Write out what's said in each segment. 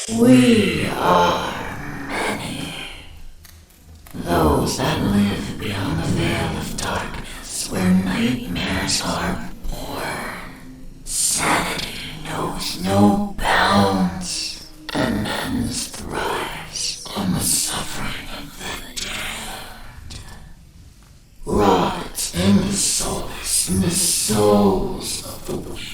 We are many. Those that live beyond the veil of darkness where nightmares are born. Sanity knows no bounds, and men's thrives on the suffering of the damned. Rot in the solace in the souls of the weak.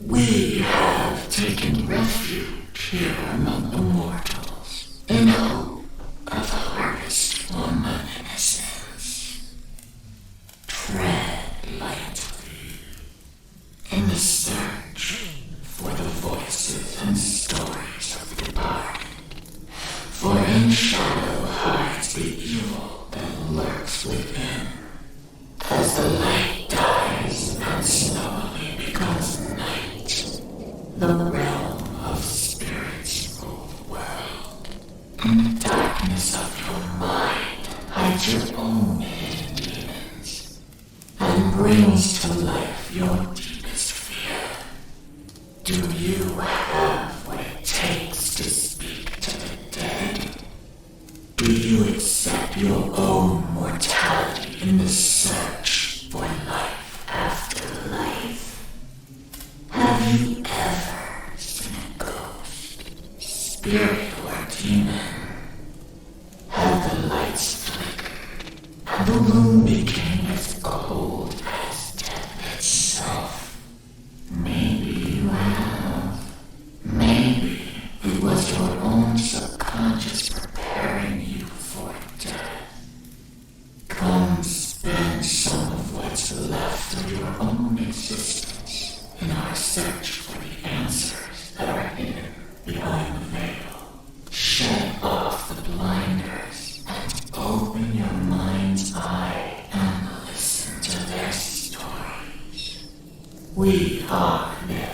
We have taken refuge here among the mortals in hope of a harvest from the innocence. Tread lightly in the search for the voices and stories of the departed. For in shadow hides the evil that lurks within. As the light dies and slowly becomes night, the realm of spirits rule the world. In the darkness of your mind hides your own hidden demons, and brings to life your deepest fear. Do you have what it takes to speak to the dead? Do you accept your own mortality in the search for life after life? Have you ever seen a ghost, spirit, or demon? Have the lights flickered, and the room became as cold as death itself? Maybe you have. Maybe it was your own subconscious preparing you for death. Come spend some of what's left of your own existence in our search for the answers that are hidden behind the veil. Shed off the blinders and open your mind's eye and listen to their stories. We are they.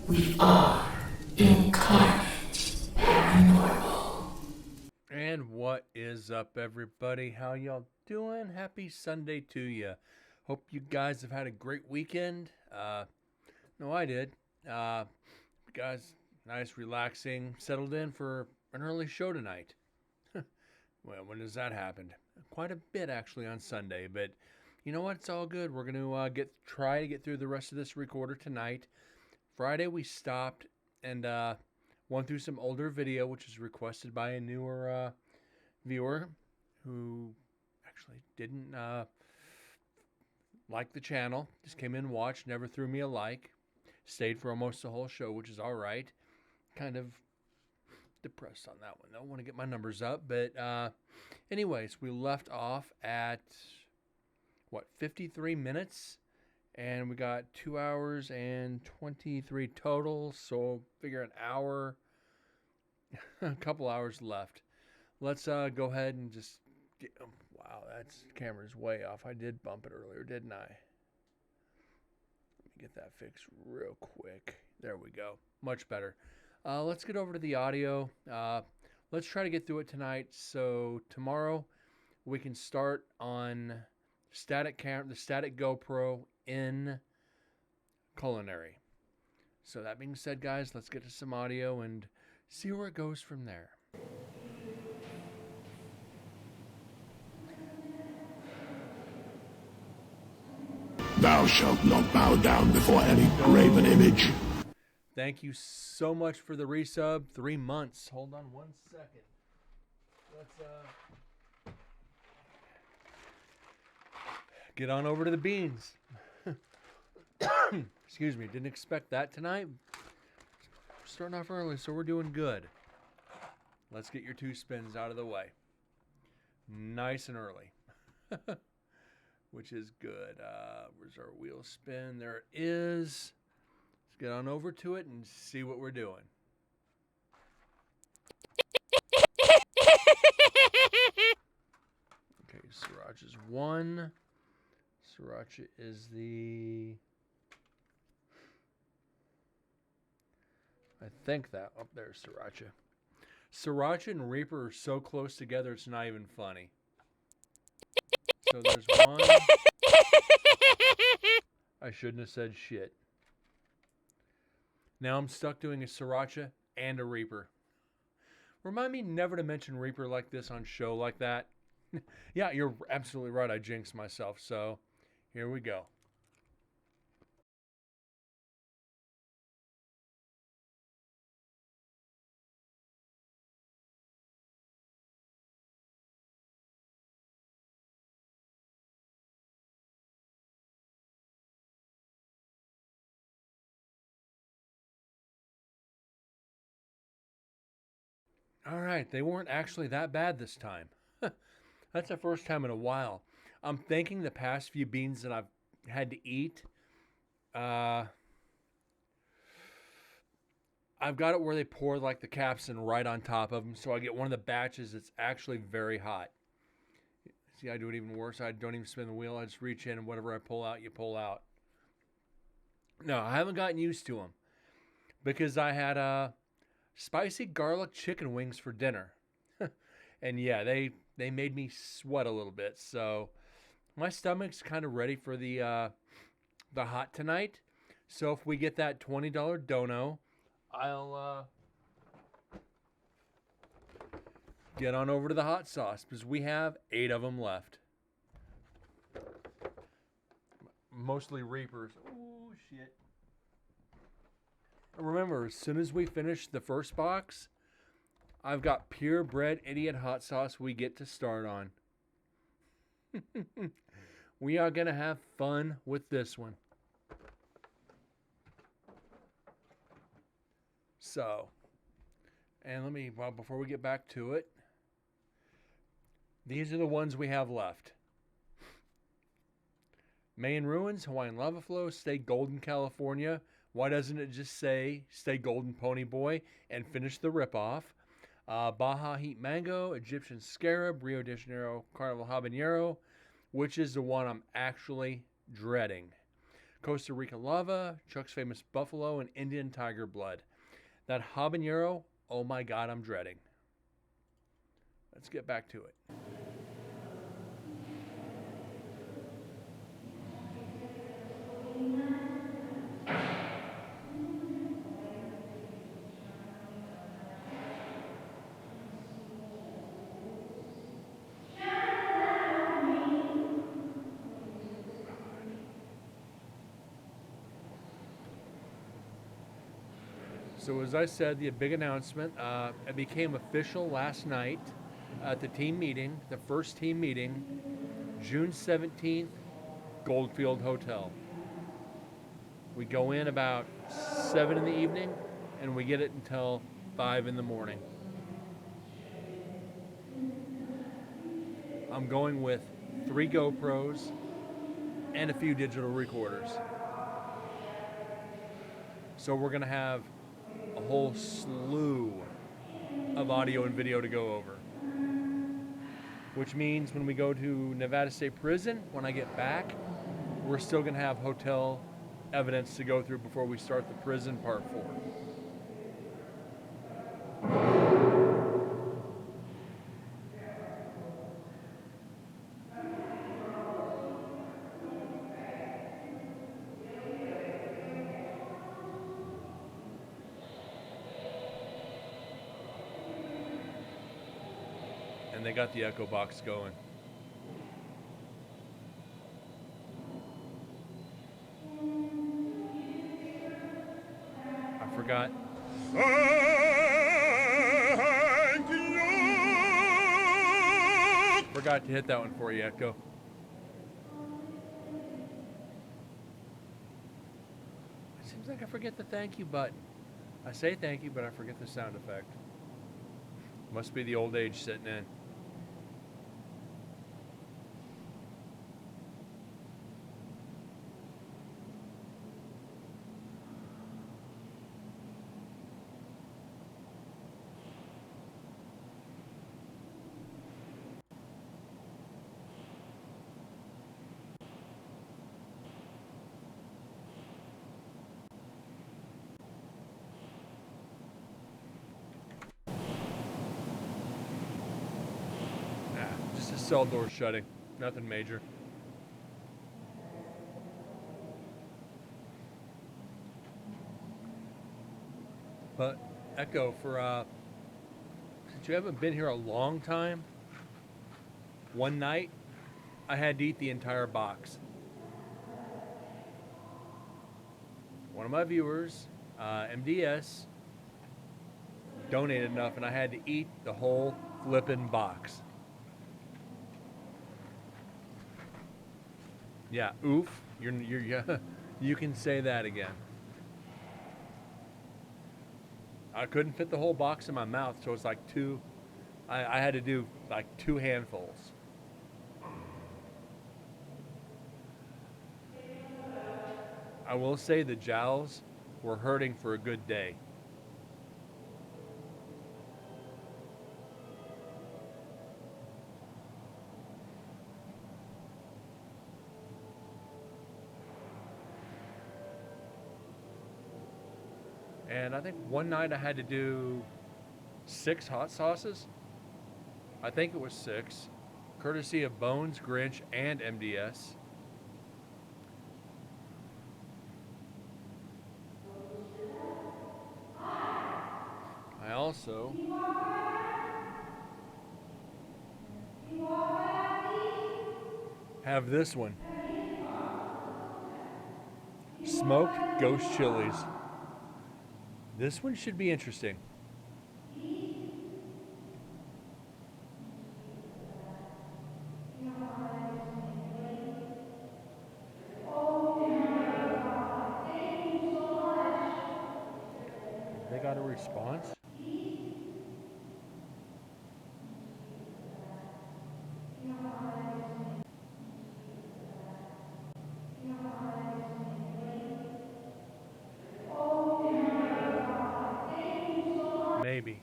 We are incarnate paranormal. And what is up, everybody? How y'all doing? Happy Sunday to you. Hope you guys have had a great weekend. No, I did. Guys, nice, relaxing, settled in for an early show tonight. Well, when does that happen? Quite a bit, actually, on Sunday. But you know what? It's all good. We're going to try to get through the rest of this recorder tonight. Friday, we stopped and went through some older video, which was requested by a newer viewer who actually didn't like the channel. Just came in, watched, never threw me a like. Stayed for almost the whole show, which is all right. Kind of depressed on that one, though. I want to get my numbers up. But anyways, we left off at, 53 minutes? And we got 2 hours and 23 total. So figure an hour, a couple hours left. Let's go ahead and just get, wow, that's camera's way off. I did bump it earlier, didn't I? Let me get that fixed real quick. There we go. Much better. Let's get over to the audio. Let's try to get through it tonight. So tomorrow we can start on the static GoPro in culinary. So that being said, guys, let's get to some audio and see where it goes from there. Thou shalt not bow down before any graven image. Thank you so much for the resub. 3 months. Hold on 1 second. Let's get on over to the beans. Excuse me, didn't expect that tonight. We're starting off early, so we're doing good. Let's get your 2 spins out of the way. Nice and early. Which is good. Where's our wheel spin? There it is. Let's get on over to it and see what we're doing. Okay, Sriracha's 1. Sriracha is the... I think that... Oh, there's Sriracha. Sriracha and Reaper are so close together, it's not even funny. So there's 1. I shouldn't have said shit. Now I'm stuck doing a Sriracha and a Reaper. Remind me never to mention Reaper like this on show like that. Yeah, you're absolutely right. I jinxed myself. So here we go. All right, they weren't actually that bad this time. That's the first time in a while. I'm thinking the past few beans that I've had to eat, uh, I've got it where they pour like the capsaicin right on top of them, so I get one of the batches that's actually very hot. See, I do it even worse. I don't even spin the wheel. I just reach in and whatever I pull out, you pull out. No, I haven't gotten used to them because I had spicy garlic chicken wings for dinner, and yeah, they made me sweat a little bit. So my stomach's kind of ready for the hot tonight. So if we get that $20 dono, I'll get on over to the hot sauce because we have 8 of them left. Mostly Reapers. Oh shit. Remember, as soon as we finish the first box, I've got purebred idiot hot sauce we get to start on. We are going to have fun with this one. So, and well, before we get back to it, these are the ones we have left. Mayan Ruins, Hawaiian Lava Flow, Stay Golden, California. Why doesn't it just say Stay Golden, Pony Boy, and finish the ripoff? Baja Heat Mango, Egyptian Scarab, Rio de Janeiro Carnival Habanero, which is the one I'm actually dreading. Costa Rica Lava, Chuck's Famous Buffalo, and Indian Tiger Blood. That habanero, oh my God, I'm dreading. Let's get back to it. So as I said, the big announcement, it became official last night at the team meeting, the first team meeting, June 17th, Goldfield Hotel. We go in about 7 in the evening, and we get it until 5 in the morning. I'm going with 3 GoPros and a few digital recorders. So we're going to have a whole slew of audio and video to go over. Which means when we go to Nevada State Prison, when I get back, we're still going to have hotel evidence to go through before we start the prison part 4. And they got the echo box going. I forgot. Forgot to hit that one for you, Echo. It seems like I forget the thank you button. I say thank you, but I forget the sound effect. Must be the old age setting in. Just a cell door shutting. Nothing major. But Echo, for since you haven't been here a long time, one night I had to eat the entire box. One of my viewers, MDS, donated enough, and I had to eat the whole flippin' box. Yeah, oof. Yeah, you can say that again. I couldn't fit the whole box in my mouth, so it's like two. I had to do like 2 handfuls. I will say the jowls were hurting for a good day. And I think one night I had to do 6 hot sauces. I think it was 6, courtesy of Bones, Grinch, and MDS. I also have this one, smoked ghost chilies. This one should be interesting. They got a response? Maybe.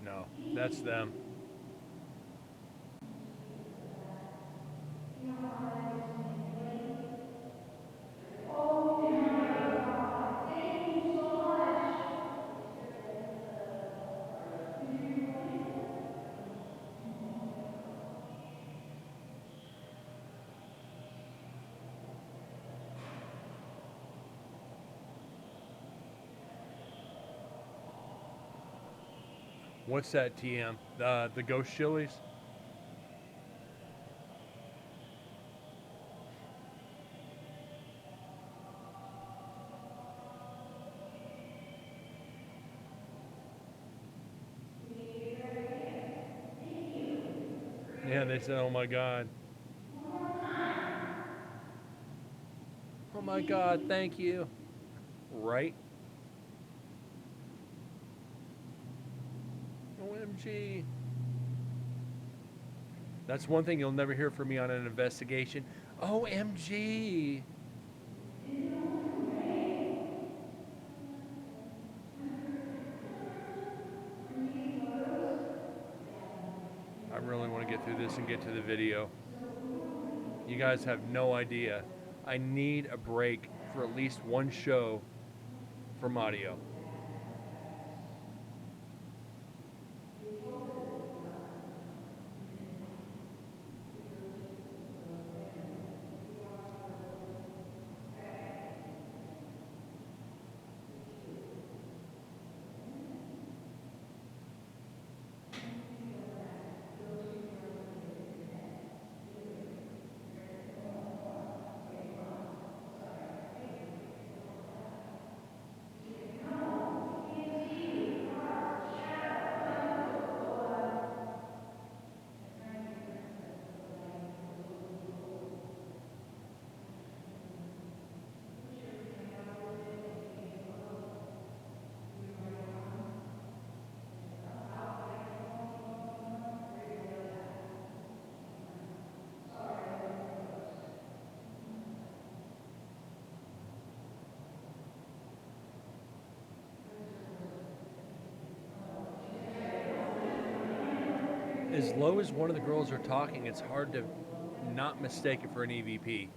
No, that's them. What's that, TM? The ghost chilies? Yeah, they said, oh my God. Oh my God, thank you. Right? OMG. That's one thing you'll never hear from me on an investigation. OMG. I really want to get through this and get to the video. You guys have no idea. I need a break for at least one show from audio. As low as one of the girls are talking, it's hard to not mistake it for an EVP.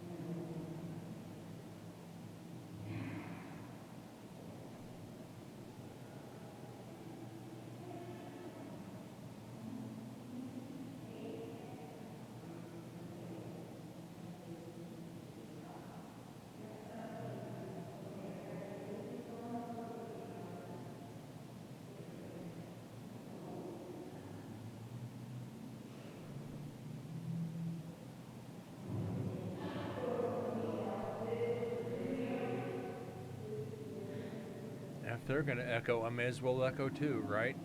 If they're going to echo, I may as well echo too, right?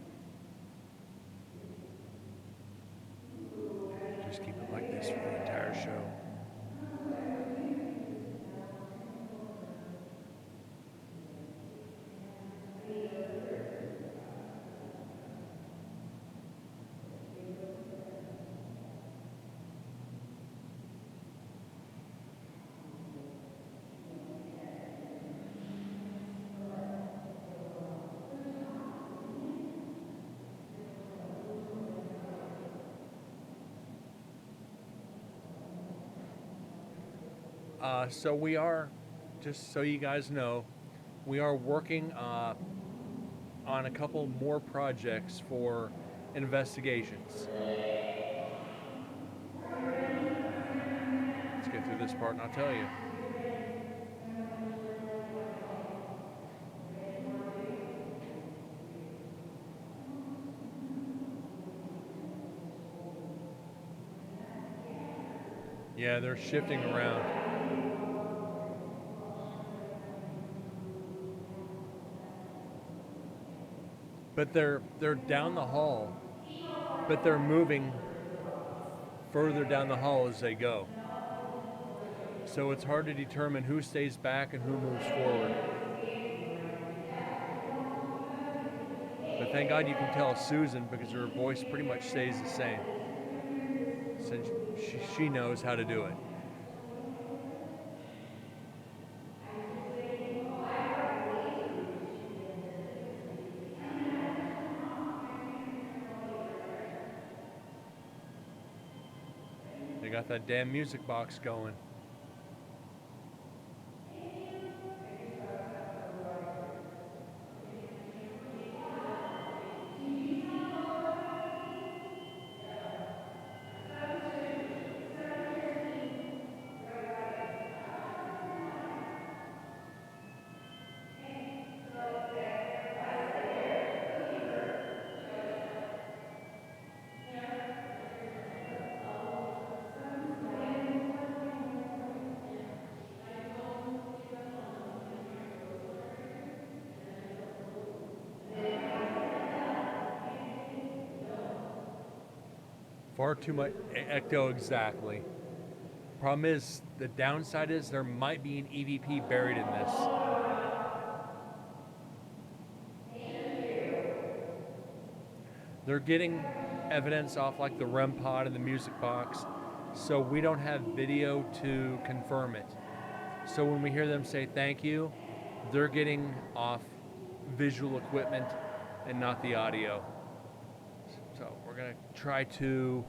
Just keep it like this for the entire show. So we are, just so you guys know, we are working on a couple more projects for investigations. Let's get through this part and I'll tell you. Yeah, they're shifting around. But they're down the hall, but they're moving further down the hall as they go. So it's hard to determine who stays back and who moves forward. But thank God you can tell Susan because her voice pretty much stays the same. Since she knows how to do it. They got that damn music box going. Far too much ecto, exactly. Problem is, the downside is there might be an EVP buried in this. They're getting evidence off like the REM pod and the music box, so we don't have video to confirm it. So when we hear them say thank you, they're getting off visual equipment and not the audio. So we're going to try to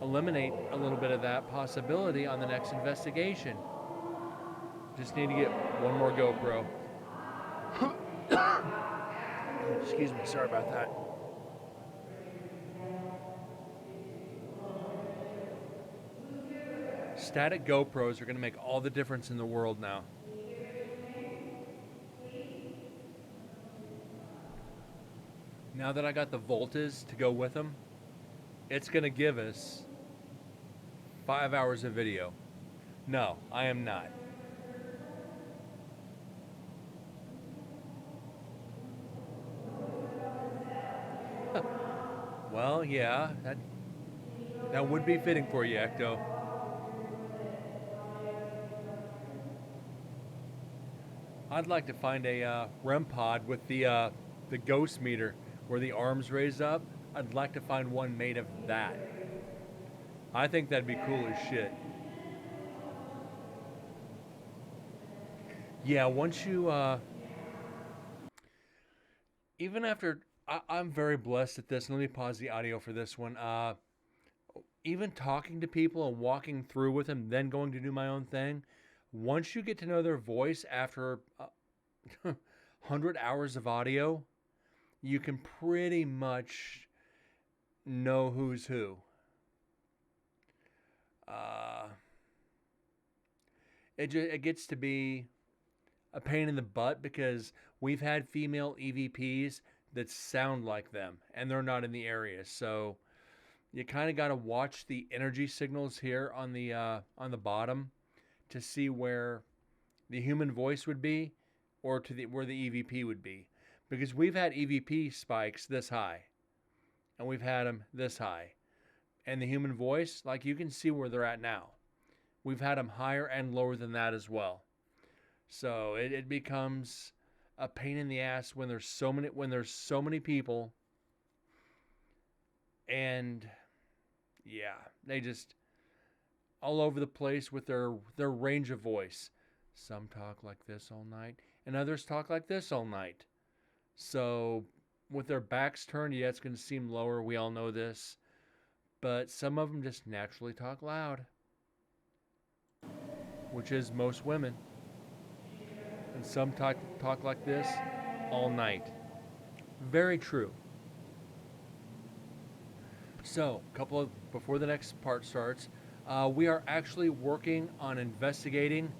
eliminate a little bit of that possibility on the next investigation. Just need to get one more GoPro. Excuse me, sorry about that. Static GoPros are going to make all the difference in the world now. Now that I got the voltas to go with them, it's going to give us 5 hours of video. No, I am not. Well, yeah, that would be fitting for you, Ecto. I'd like to find a REM pod with the ghost meter where the arms raise up. I'd like to find one made of that. I think that'd be cool as shit. Yeah, once you, even after, I'm very blessed at this. Let me pause the audio for this one. Even talking to people and walking through with them, then going to do my own thing. Once you get to know their voice after 100 hours of audio, you can pretty much know who's who. It gets to be a pain in the butt because we've had female EVPs that sound like them and they're not in the area. So you kind of got to watch the energy signals here on the bottom to see where the human voice would be or to the where the EVP would be, because we've had EVP spikes this high, and we've had them this high, and the human voice, like you can see where they're at now. We've had them higher and lower than that as well. So it becomes a pain in the ass when there's so many people, and yeah, they just all over the place with their range of voice. Some talk like this all night, and others talk like this all night. So with their backs turned, yeah, it's going to seem lower. We all know this, but some of them just naturally talk loud, which is most women. And some talk like this all night. Very true. So, before the next part starts, we are actually working on investigating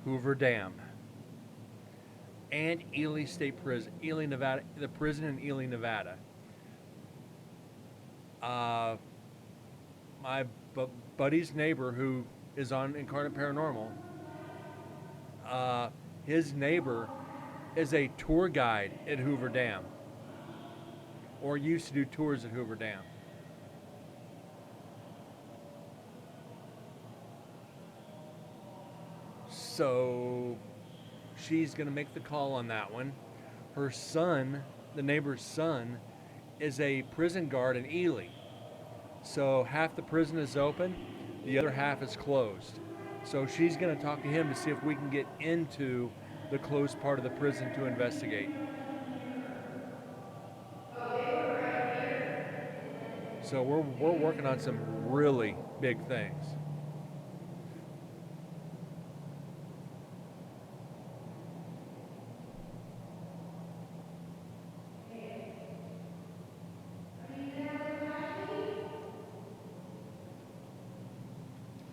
Hoover Dam and Ely State Prison, Ely, Nevada, the prison in Ely, Nevada. My buddy's neighbor, who is on Incarnate Paranormal, his neighbor is a tour guide at Hoover Dam, or used to do tours at Hoover Dam. So she's going to make the call on that one. Her son, the neighbor's son, is a prison guard in Ely. So half the prison is open, the other half is closed. So she's going to talk to him to see if we can get into the closed part of the prison to investigate. So we're working on some really big things.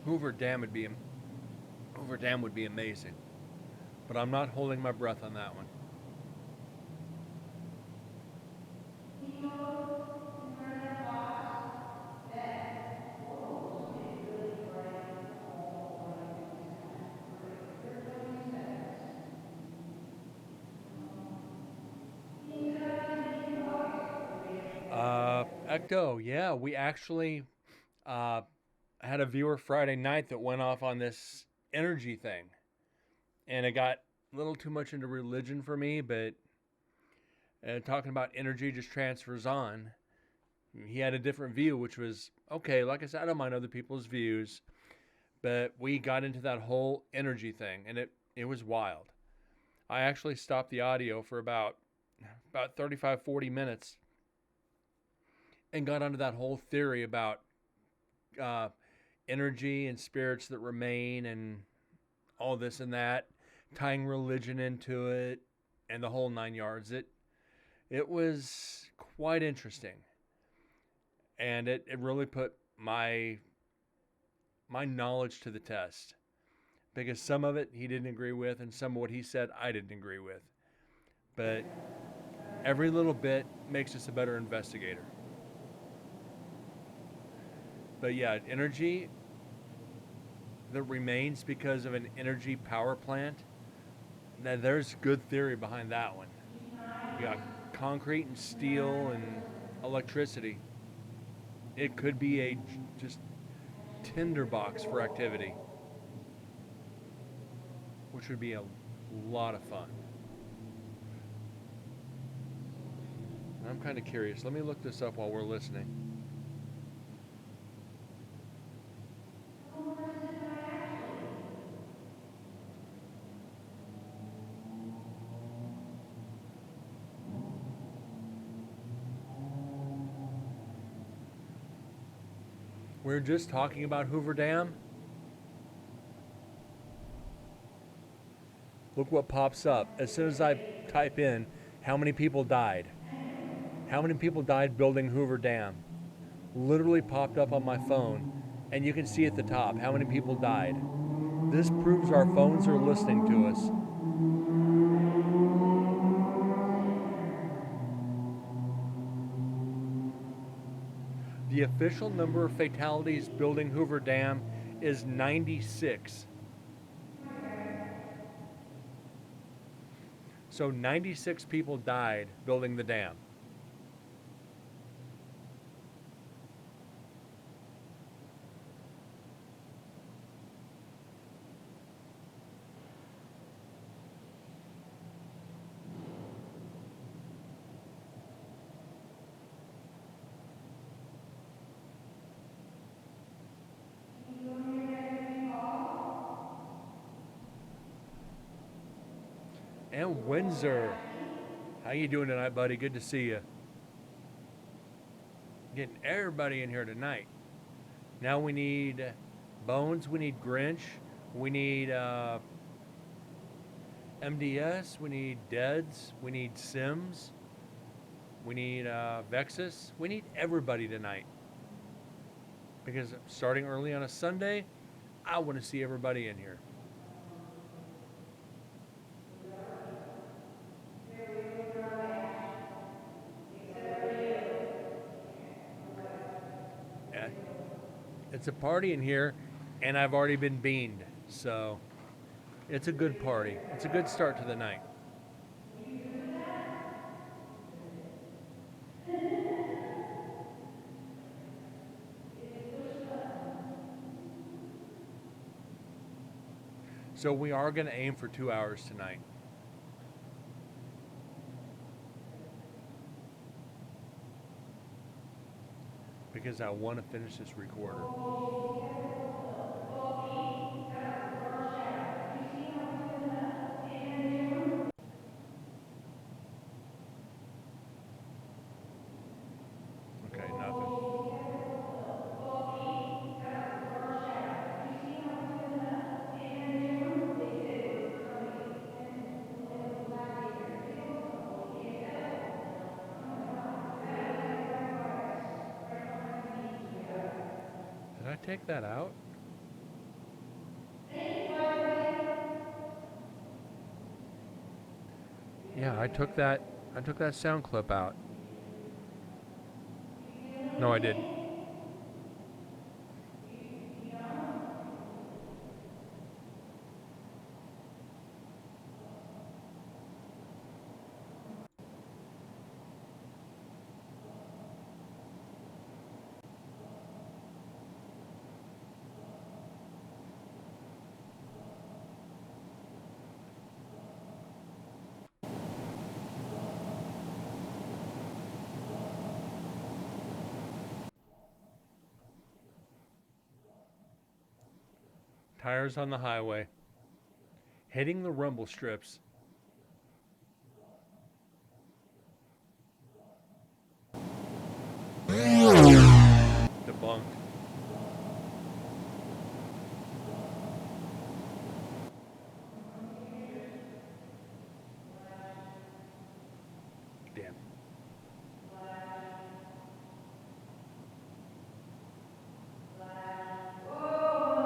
Hoover Dam would be amazing, but I'm not holding my breath on that one. Ecto, yeah, we actually had a viewer Friday night that went off on this energy thing, and it got a little too much into religion for me, but talking about energy just transfers on. He had a different view, which was okay. Like I said, I don't mind other people's views, but we got into that whole energy thing, and it was wild. I actually stopped the audio for about 35, 40 minutes and got onto that whole theory about energy and spirits that remain and all this and that, tying religion into it and the whole 9 yards. It was quite interesting, and it really put my knowledge to the test, because some of it he didn't agree with, and some of what he said I didn't agree with, but every little bit makes us a better investigator. But yeah, energy that remains because of an energy power plant, now there's good theory behind that one. You got concrete and steel and electricity. It could be a just tinderbox for activity, which would be a lot of fun. I'm kind of curious. Let me look this up while we're listening. We're just talking about Hoover Dam. Look what pops up as soon as I type in how many people died. How many people died building Hoover Dam? Literally popped up on my phone, and you can see at the top how many people died. This proves our phones are listening to us. The official number of fatalities building Hoover Dam is 96. So 96 people died building the dam. Can you go in here and get me a call? And Windsor. Flashy. How you doing tonight, buddy? Good to see you. Getting everybody in here tonight. Now we need Bones. We need Grinch. We need MDS. We need Deads. We need Sims. We need Vexus. We need everybody tonight. Because starting early on a Sunday, I want to see everybody in here. Here, we moved around the ash. Except for you. Nobody. Yeah. It's a party in here, and I've already been beaned. So it's a good party. It's a good start to the night. You good with that? You didn't push the button. So we are going to aim for 2 hours tonight. Because I want to finish this recorder. Oh, be careful. Oh, Pete, that was a dark shadow. Did you see how it's filling up? And June? Okay, nothing. Oh, be careful. Oh, Pete, that was a dark shadow. Did you see how it's filling up? And June? They said it was somebody. And it was black in here. They don't know. You can't tell. Oh my God. That was like right by us. Right behind the beach. Did I take that out? Thank you, everybody. Yeah, I took that sound clip out. No, I didn't. You don't? Tires on the highway. Hitting the rumble strips. Debunked. Damn. Oh,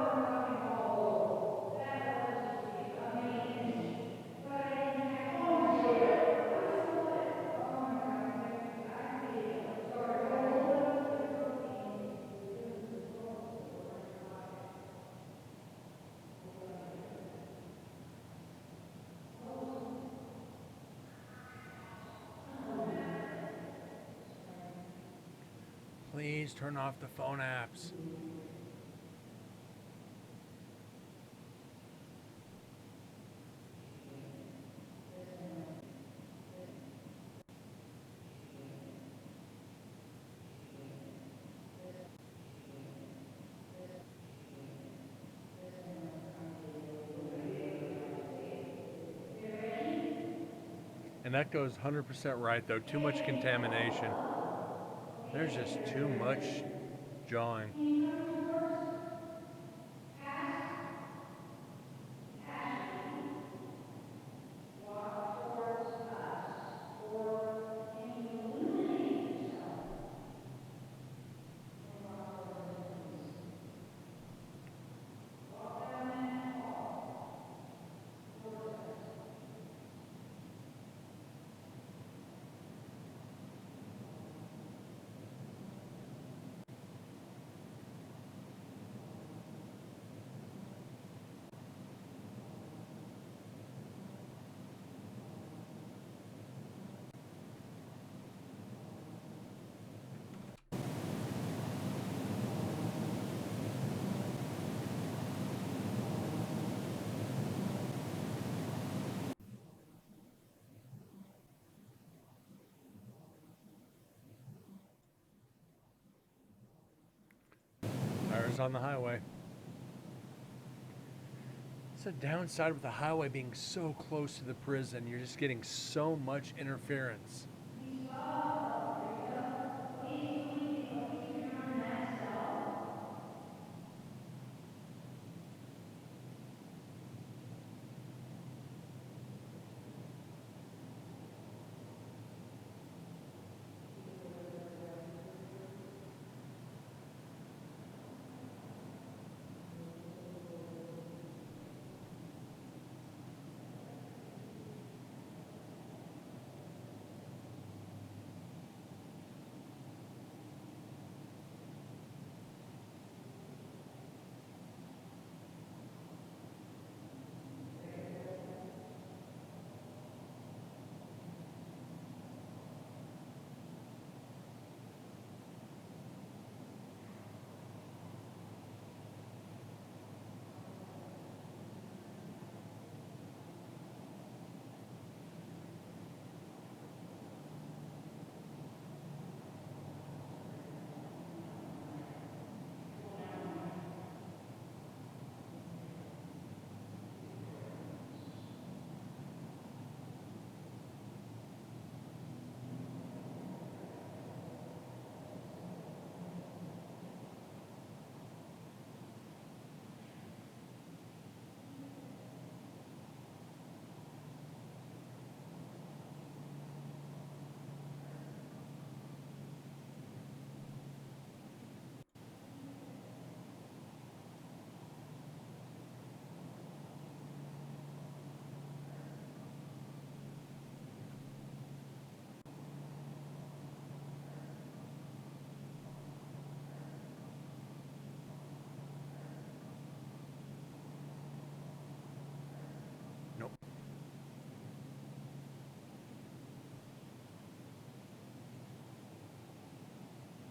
motherfucking hole. That electricity is amazing. But I didn't catch it. Oh, you saw it? I saw it. Oh my God, you guys, I have video. Sorry, guys. Hold up to the propane. Please turn off the phone apps. And that goes 100% right, though. Too much contamination. There's just too much jawing. Can you come towards past Ashley? Walk towards us. Or can you illuminate yourself? And walk towards the enemies. Walk down that hall. Towards us. cars on the highway. It's a downside with the highway being so close to the prison. You're just getting so much interference. He stopped. Oh, there you go. Oh, he's turning on the max itself. Nope.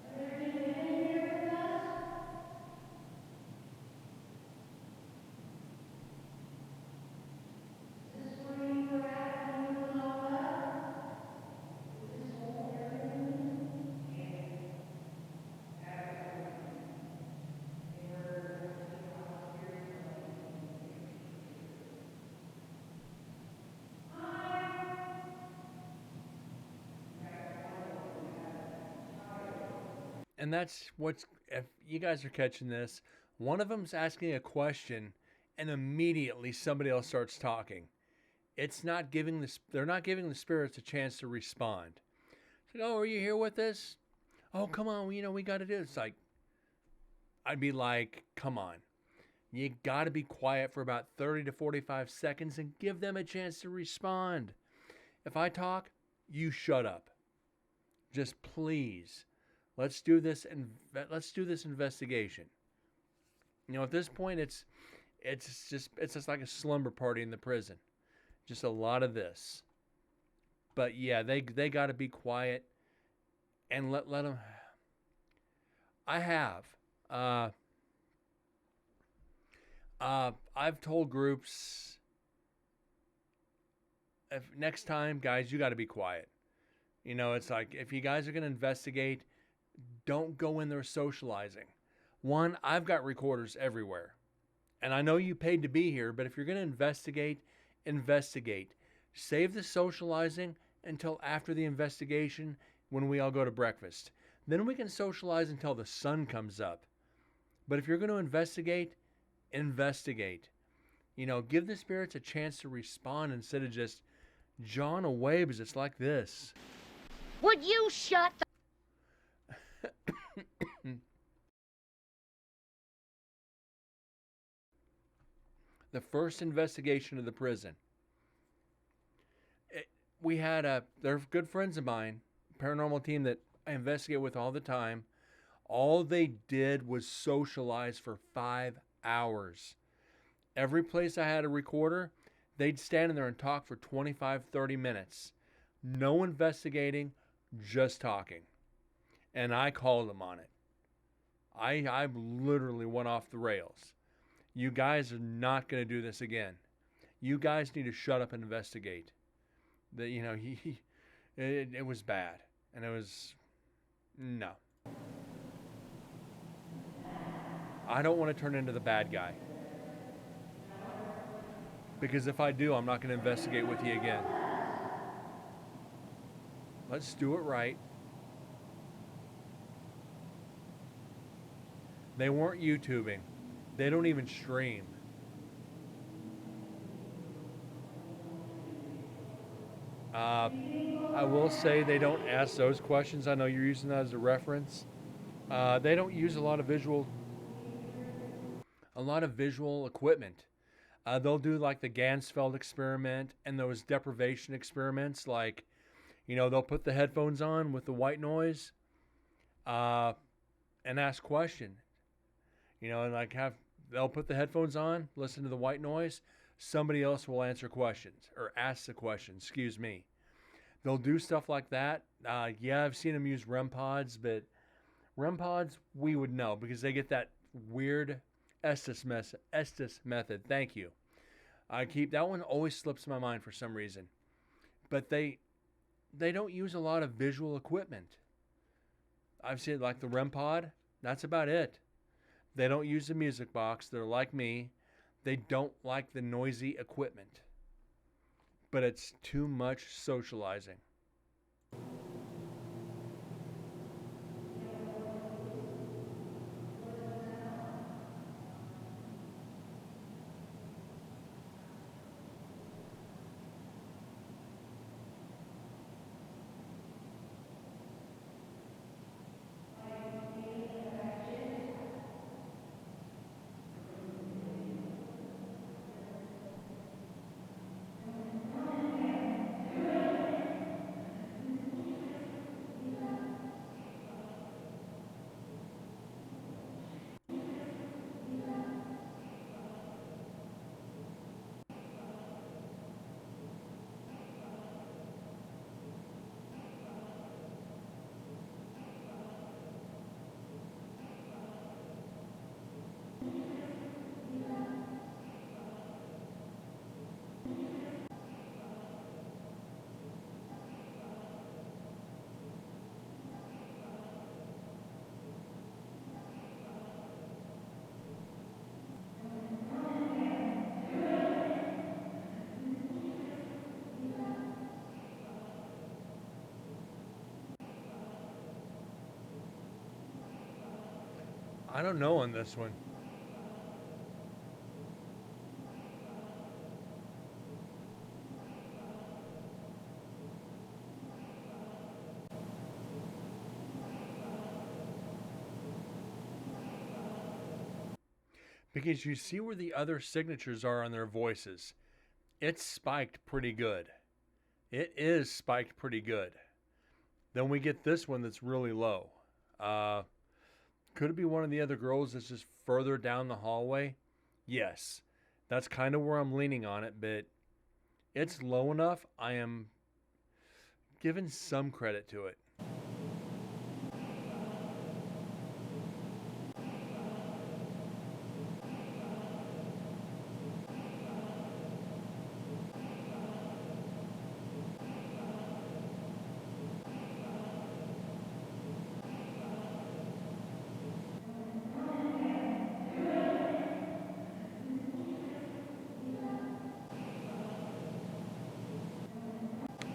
Are there any women here with us? Is this where you were at when you were locked up? Is this whole area women? And everyone. They were taking off here. And that's what's, if you guys are catching this, one of them's asking a question and immediately somebody else starts talking. It's not giving they're not giving the spirits a chance to respond. It's like, oh, are you here with us? Oh, come on, we got to do it. It's like, I'd be like, come on. You got to be quiet for about 30 to 45 seconds and give them a chance to respond. If I talk, you shut up. Just please. Let's do this and let's do this investigation. At this point it's just like a slumber party in the prison. Just a lot of this. But yeah, they got to be quiet and let them. I have I've told groups, if next time, guys, you got to be quiet. It's like, if you guys are going to investigate, don't go in there socializing. One, I've got recorders everywhere. And I know you paid to be here, but if you're going to investigate, investigate. Save the socializing until after the investigation, when we all go to breakfast. Then we can socialize until the sun comes up. But if you're going to investigate, investigate. Give the spirits a chance to respond instead of just jawing away, because it's like this. Would you shut the... The first investigation of the prison. We had they're good friends of mine, paranormal team that I investigate with all the time. All they did was socialize for 5 hours. Every place I had a recorder, they'd stand in there and talk for 25, 30 minutes. No investigating, just talking. And I called them on it. I literally went off the rails. You guys are not going to do this again. You guys need to shut up and investigate. It was bad. And it was, no. I don't want to turn into the bad guy. Because if I do, I'm not going to investigate with you again. Let's do it right. They weren't YouTubing. They don't even stream. I will say they don't ask those questions. I know you're using that as a reference. They don't use a lot of visual equipment. They'll do like the Gansfeld experiment and those deprivation experiments. Like, they'll put the headphones on with the white noise and ask questions. And like they'll put the headphones on, listen to the white noise. Somebody else will answer questions or ask the questions. Excuse me. They'll do stuff like that. Yeah, I've seen them use REM pods, but REM pods we would know because they get that weird Estes method. Thank you. That one always slips my mind for some reason. But they don't use a lot of visual equipment. I've seen like the REM pod. That's about it. They don't use the music box. They're like me. They don't like the noisy equipment. But it's too much socializing. I don't know on this one. Because you see where the other signatures are on their voices. It's spiked pretty good. It is spiked pretty good. Then we get this one that's really low. Could it be one of the other girls that's just further down the hallway? Yes. That's kind of where I'm leaning on it, but it's low enough. I am giving some credit to it.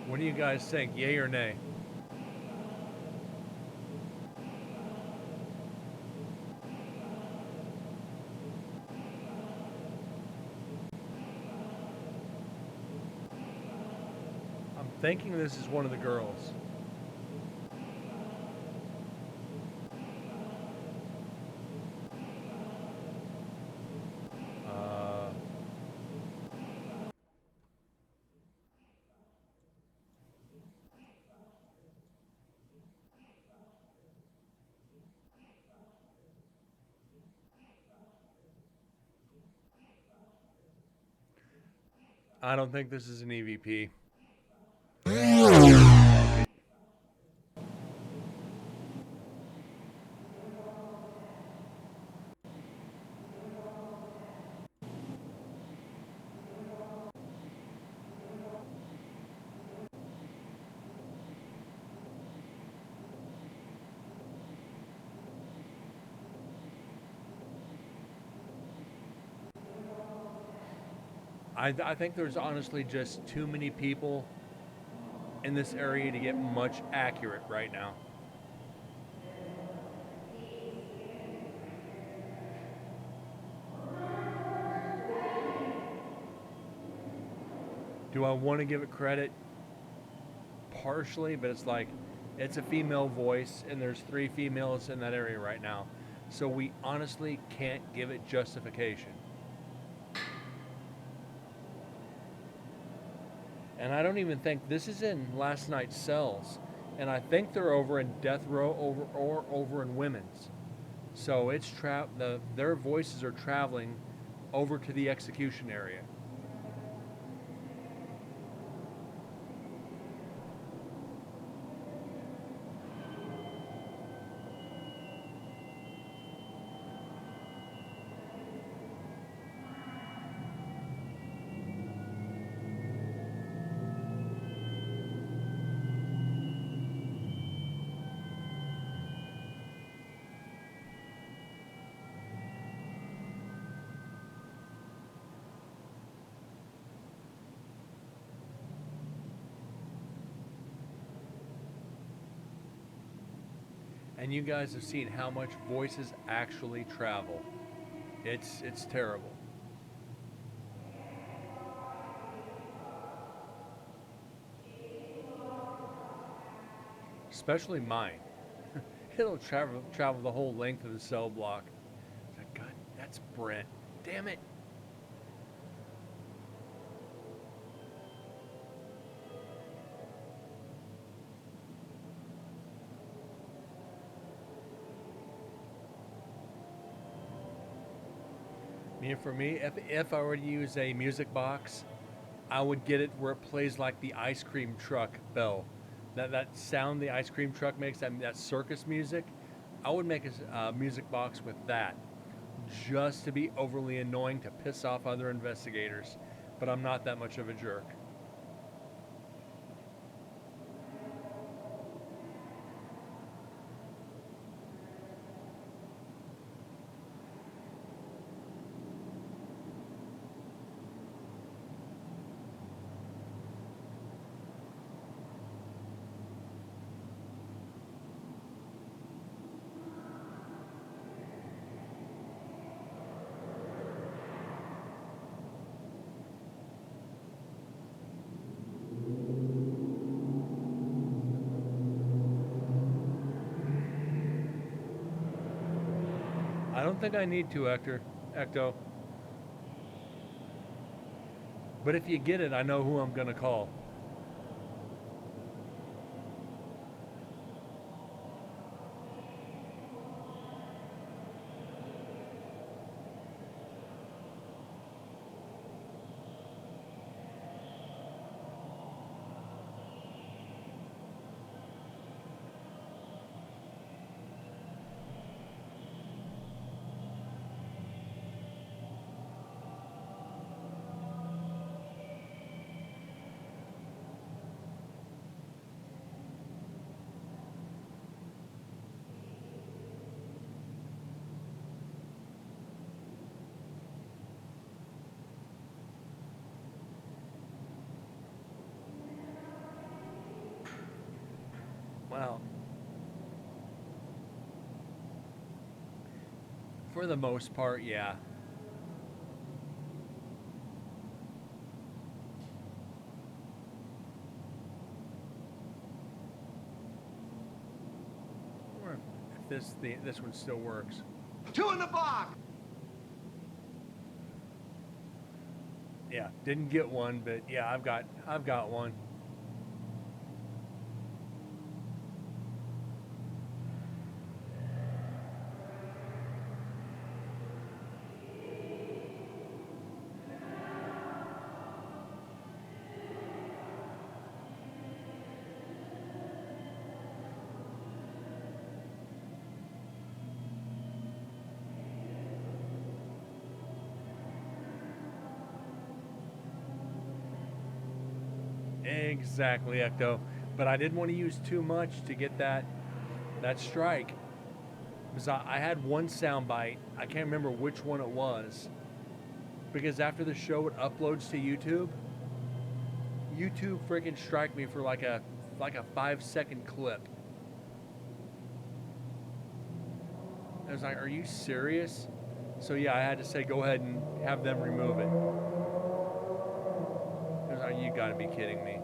What do you guys think? Yay or nay? I'm thinking this is one of the girls. I don't think this is an EVP. I think there's honestly just too many people in this area to get much accurate right now. Do I want to give it credit? Partially, but it's like it's a female voice and there's 3 females in that area right now. So we honestly can't give it justification. And I don't even think this is in last night's cells. And I think they're over in death row over in women's. So it's their voices are traveling over to the execution area. And you guys have seen how much voices actually travel. It's terrible. Especially mine. It'll travel the whole length of the cell block. It's like, God, that's Brent. Damn it. For me, if I were to use a music box, I would get it where it plays like the ice cream truck bell. That sound the ice cream truck makes, that circus music, I would make a music box with that just to be overly annoying to piss off other investigators. But I'm not that much of a jerk. I don't think I need to, Ecto. But if you get it, I know who I'm gonna call. Well, for the most part, yeah. Or if this one still works. 2 in the box. Yeah, didn't get one, but yeah, I've got one. Exactly, Ecto. But I didn't want to use too much to get that strike. Because I had one sound bite. I can't remember which one it was. Because after the show it uploads to YouTube, YouTube freaking strike me for like a 5-second clip. I was like, are you serious? So yeah, I had to say go ahead and have them remove it. I was like, you gotta be kidding me.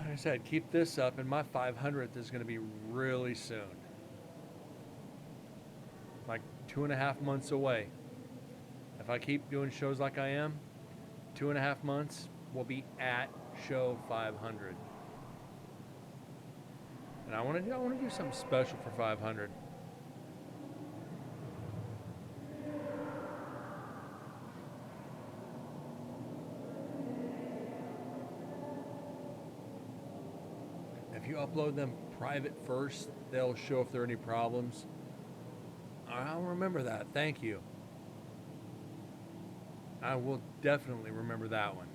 Like I said, keep this up, and my 500th is going to be really soon. Like 2.5 months away. If I keep doing shows like I am, 2.5 months, we'll be at show 500. And I want to do something special for 500. If you upload them private first, they'll show if there are any problems. I'll remember that. Thank you. I will definitely remember that one.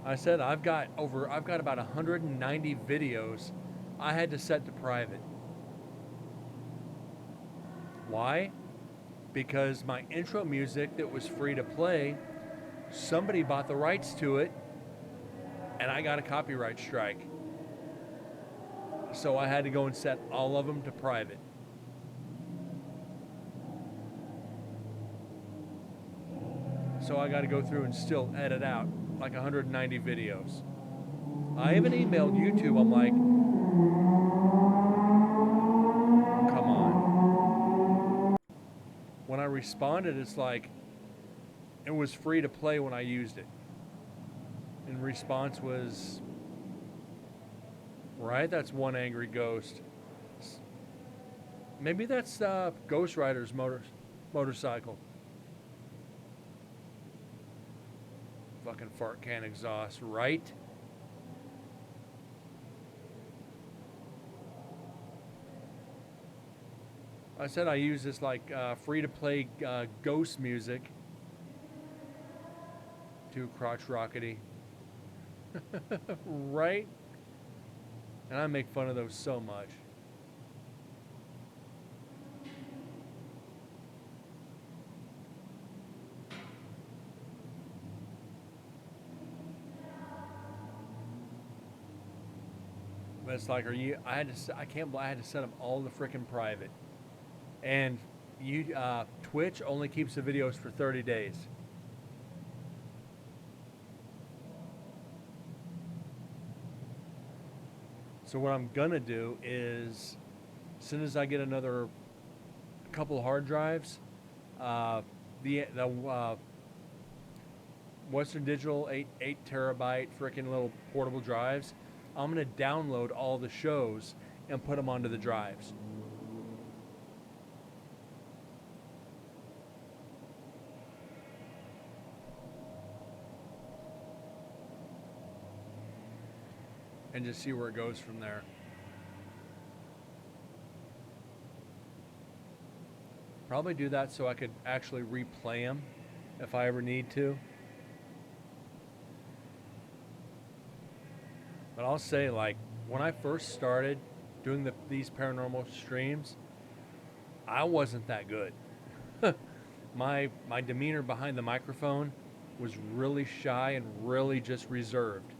I said I've got about 190 videos I had to set to private. Why? Because my intro music that was free to play, somebody bought the rights to it, and I got a copyright strike. So I had to go and set all of them to private. So I got to go through and still edit out like 190 videos. I even emailed YouTube. I'm like, come on. When I responded, it's like, it was free to play when I used it. And response was, right, that's one angry ghost. Maybe that's Ghost Rider's motorcycle. Fucking fart can exhaust, right? I said I use this like free to play ghost music. Too crotch rockety. Right? And I make fun of those so much. But it's like, I had to set them all to freaking private. And Twitch only keeps the videos for 30 days. So what I'm gonna do is, as soon as I get another couple hard drives, the Western Digital 8 terabyte freaking little portable drives, I'm gonna download all the shows and put them onto the drives. And just see where it goes from there. Probably do that so I could actually replay them if I ever need to. But I'll say, like, when I first started doing these paranormal streams, I wasn't that good. My demeanor behind the microphone was really shy and really just reserved.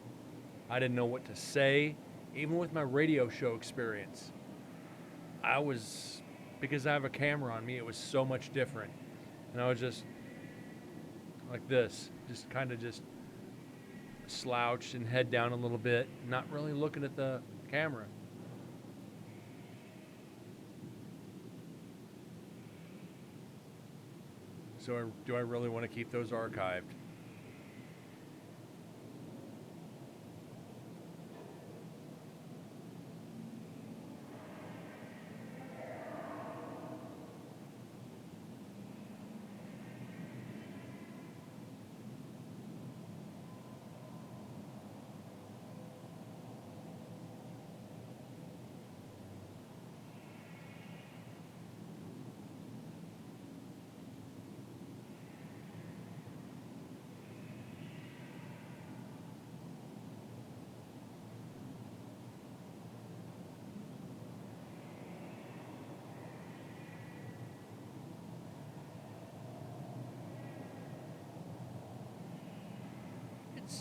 I didn't know what to say. Even with my radio show experience, because I have a camera on me, it was so much different. And I was just like this, just kind of just slouched and head down a little bit, not really looking at the camera. So do I really want to keep those archived?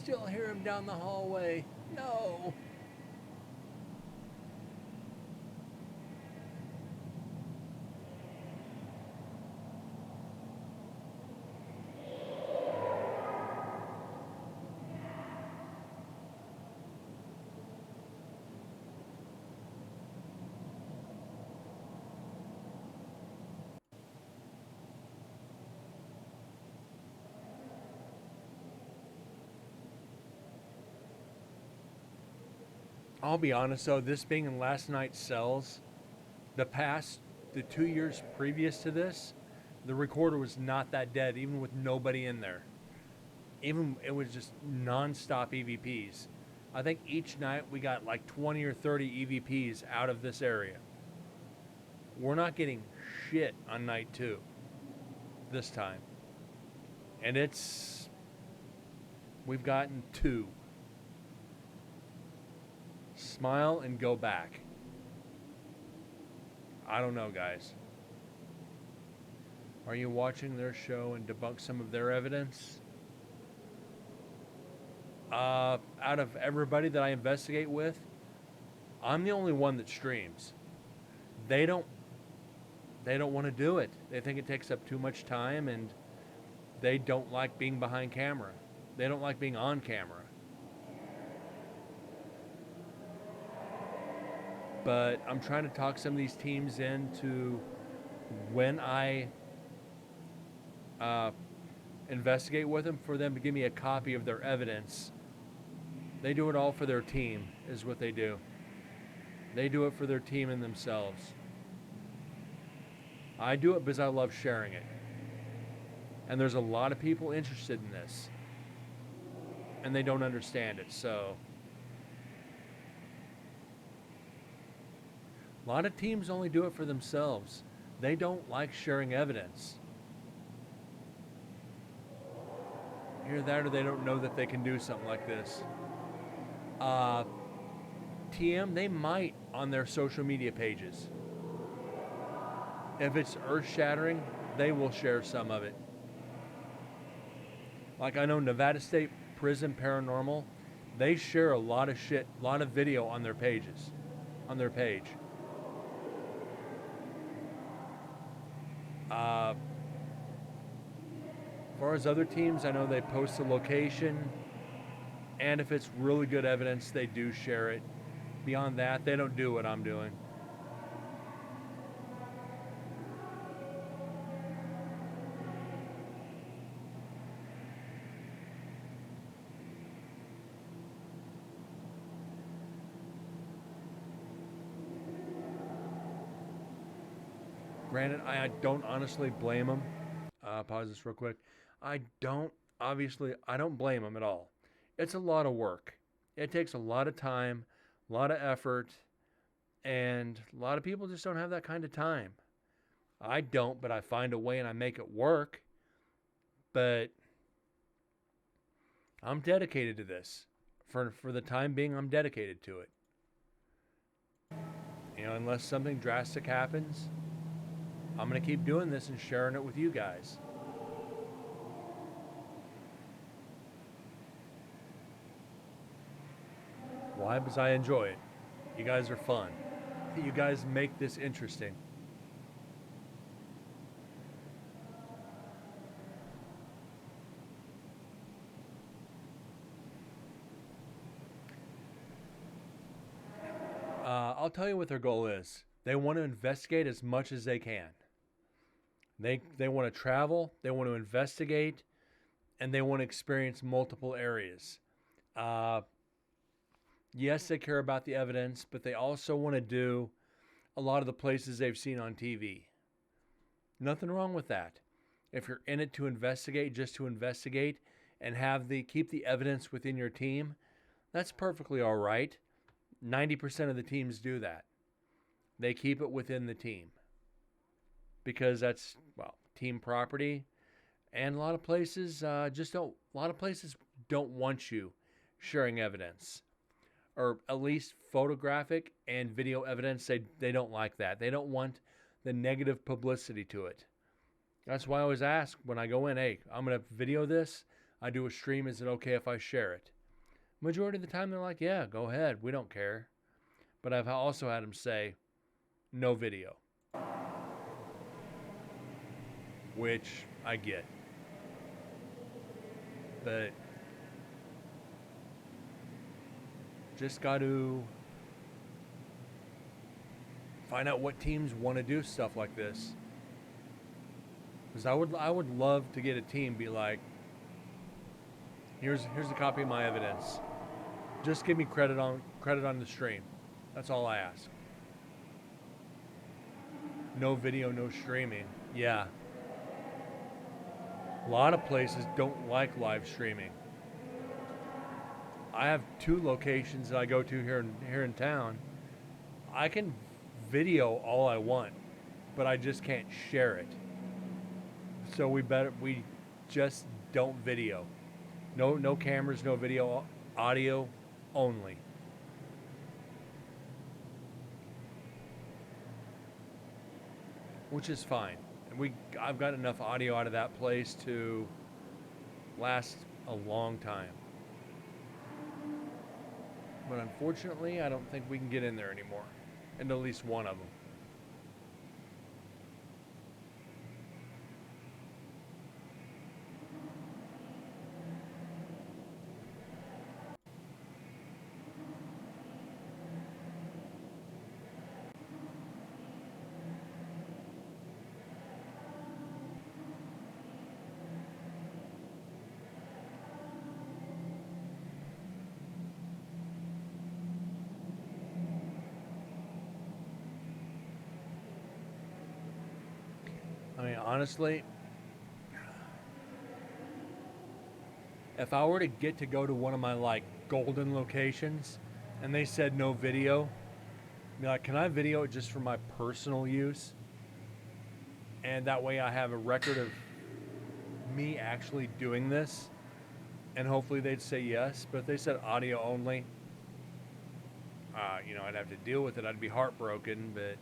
still hear him down the hallway. No. I'll be honest though, this being in last night's cells, the 2 years previous to this, the recorder was not that dead, even with nobody in there. Even it was just non-stop EVPs. I think each night we got like 20 or 30 EVPs out of this area. We're not getting shit on night 2 this time. And we've gotten 2. Smile and go back. I don't know, guys. Are you watching their show and debunk some of their evidence? Out of everybody that I investigate with, I'm the only one that streams. They don't want to do it. They think it takes up too much time, and they don't like being behind camera. They don't like being on camera. But I'm trying to talk some of these teams into when I investigate with them, for them to give me a copy of their evidence. They do it all for their team, is what they do. They do it for their team and themselves. I do it because I love sharing it. And there's a lot of people interested in this. And they don't understand it, so... A lot of teams only do it for themselves. They don't like sharing evidence. Either that or they don't know that they can do something like this. TM, they might on their social media pages. If it's earth-shattering, they will share some of it. Like I know Nevada State Prison Paranormal, they share a lot of shit, a lot of video on their pages, on their page. As far as other teams, I know they post the location, and if it's really good evidence, they do share it. Beyond that, they don't do what I'm doing. Granted, I don't honestly blame them. Pause this real quick. I don't blame them at all. It's a lot of work. It takes a lot of time, a lot of effort, and a lot of people just don't have that kind of time. I don't, but I find a way and I make it work. But I'm dedicated to this. For the time being, I'm dedicated to it. You know, unless something drastic happens, I'm going to keep doing this and sharing it with you guys. Why? Because I enjoy it. You guys are fun. You guys make this interesting. I'll tell you what their goal is. They want to investigate as much as they can. They want to travel, they want to investigate, and they want to experience multiple areas. Yes, they care about the evidence, but they also want to do a lot of the places they've seen on TV. Nothing wrong with that. If you're in it to investigate, just to investigate, and keep the evidence within your team, that's perfectly all right. 90% of the teams do that. They keep it within the team. Because that's, team property. And a lot of places don't want you sharing evidence. Or at least photographic and video evidence. They don't like that. They don't want the negative publicity to it. That's why I always ask when I go in, hey, I'm going to video this. I do a stream. Is it okay if I share it? Majority of the time, they're like, yeah, go ahead. We don't care. But I've also had them say, no video. Which I get. But just got to find out what teams want to do stuff like this. Because I would love to get a team be like, here's a copy of my evidence. Just give me credit on the stream. That's all I ask. No video, no streaming. Yeah. A lot of places don't like live streaming. I have 2 locations that I go to here in town. I can video all I want, but I just can't share it. So we just don't video. No cameras, no video, audio only. Which is fine. And I've got enough audio out of that place to last a long time. But unfortunately, I don't think we can get in there anymore. And at least one of them. I mean, honestly, if I were to get to go to one of my like golden locations and they said no video, I'd be like, can I video it just for my personal use? And that way I have a record of me actually doing this. And hopefully they'd say yes. But if they said audio only, I'd have to deal with it. I'd be heartbroken, but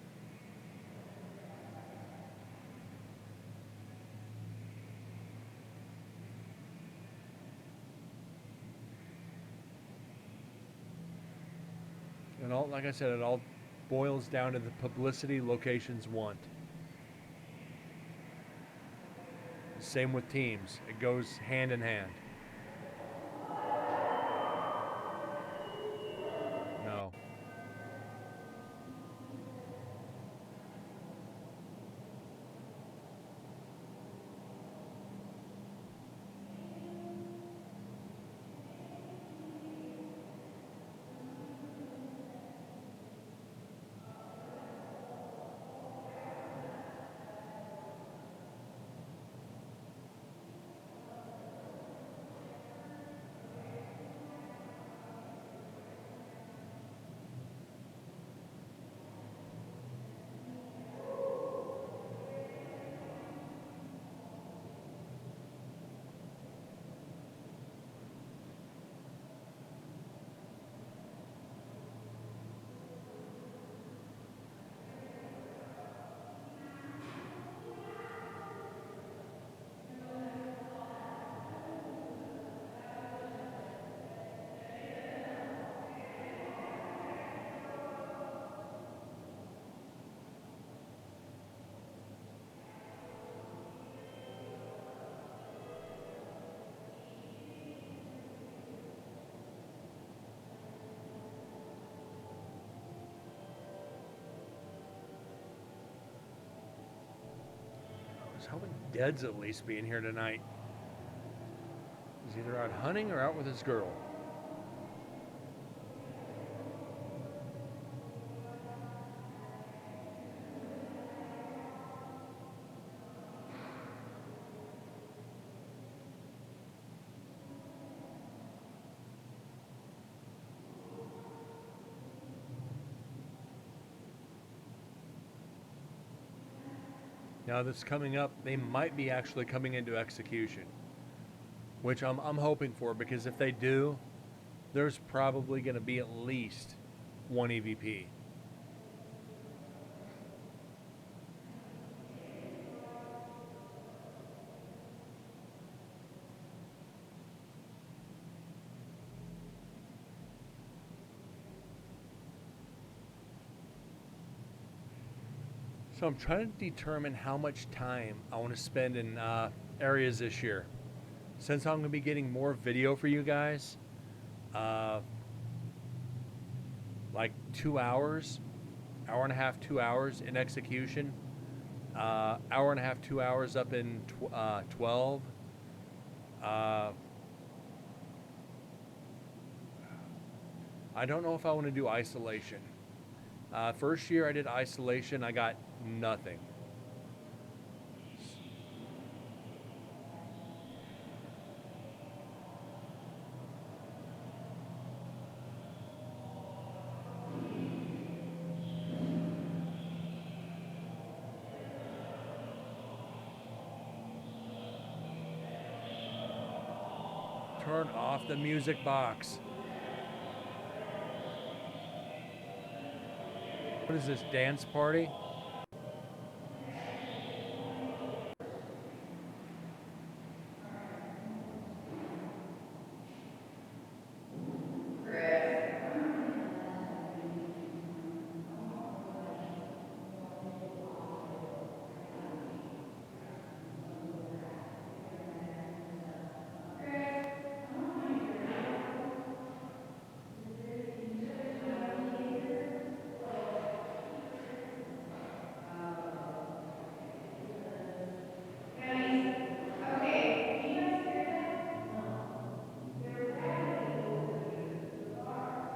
like I said, it all boils down to the publicity locations want. Same with teams. It goes hand in hand. No. I was hoping Dead's at least being here tonight. He's either out hunting or out with his girl. Now that's coming up, they might be actually coming into execution, which I'm hoping for, because if they do, there's probably going to be at least one EVP. So I'm trying to determine how much time I want to spend in areas this year. Since I'm going to be getting more video for you guys, uh, like 2 hours, hour and a half, 2 hours in execution, hour and a half, 2 hours up in 12. Uh, I don't know if I want to do isolation. First year I did isolation, I got nothing. Turn off the music box. What is this, dance party? Guys, okay, can you guys hear them? They're rattling over the bar.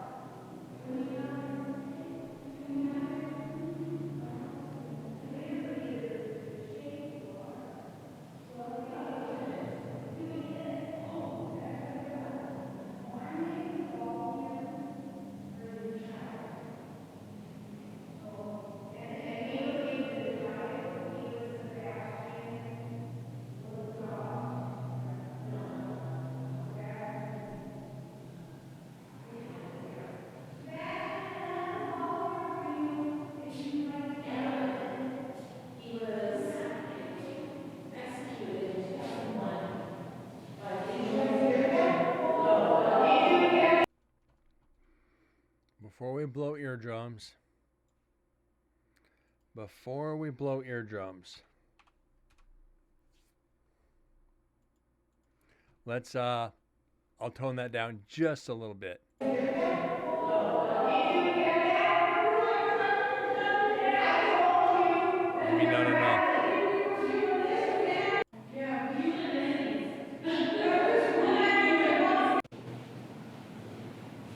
When you guys, literally, they're shaking the bar. So I think I'm doing this. That's what they're doing. Are you taking the ball here, or is it child? And he was able to drive it. He was Sebastian. Was the dog? Sebastian. Sebastian, can I have the ball here for you? If you would like to drive it. He was executed in 2001 by Before we blow eardrums. Before we blow eardrums. Let's I'll tone that down just a little bit. Maybe not enough.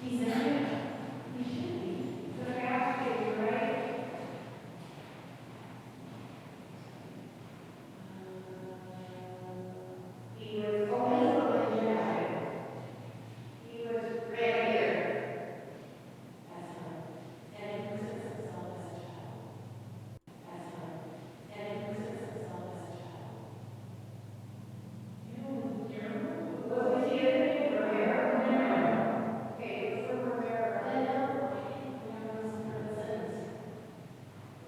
he's in it. Sebastian, you're right. He was, oh, he's behind you guys. He was right here. That's him. And he presents himself as a child. That's him. And he presents himself as a child. Was his name Rivera? Okay, it was from Rivera. Then no, I think Leon was part of the sentence.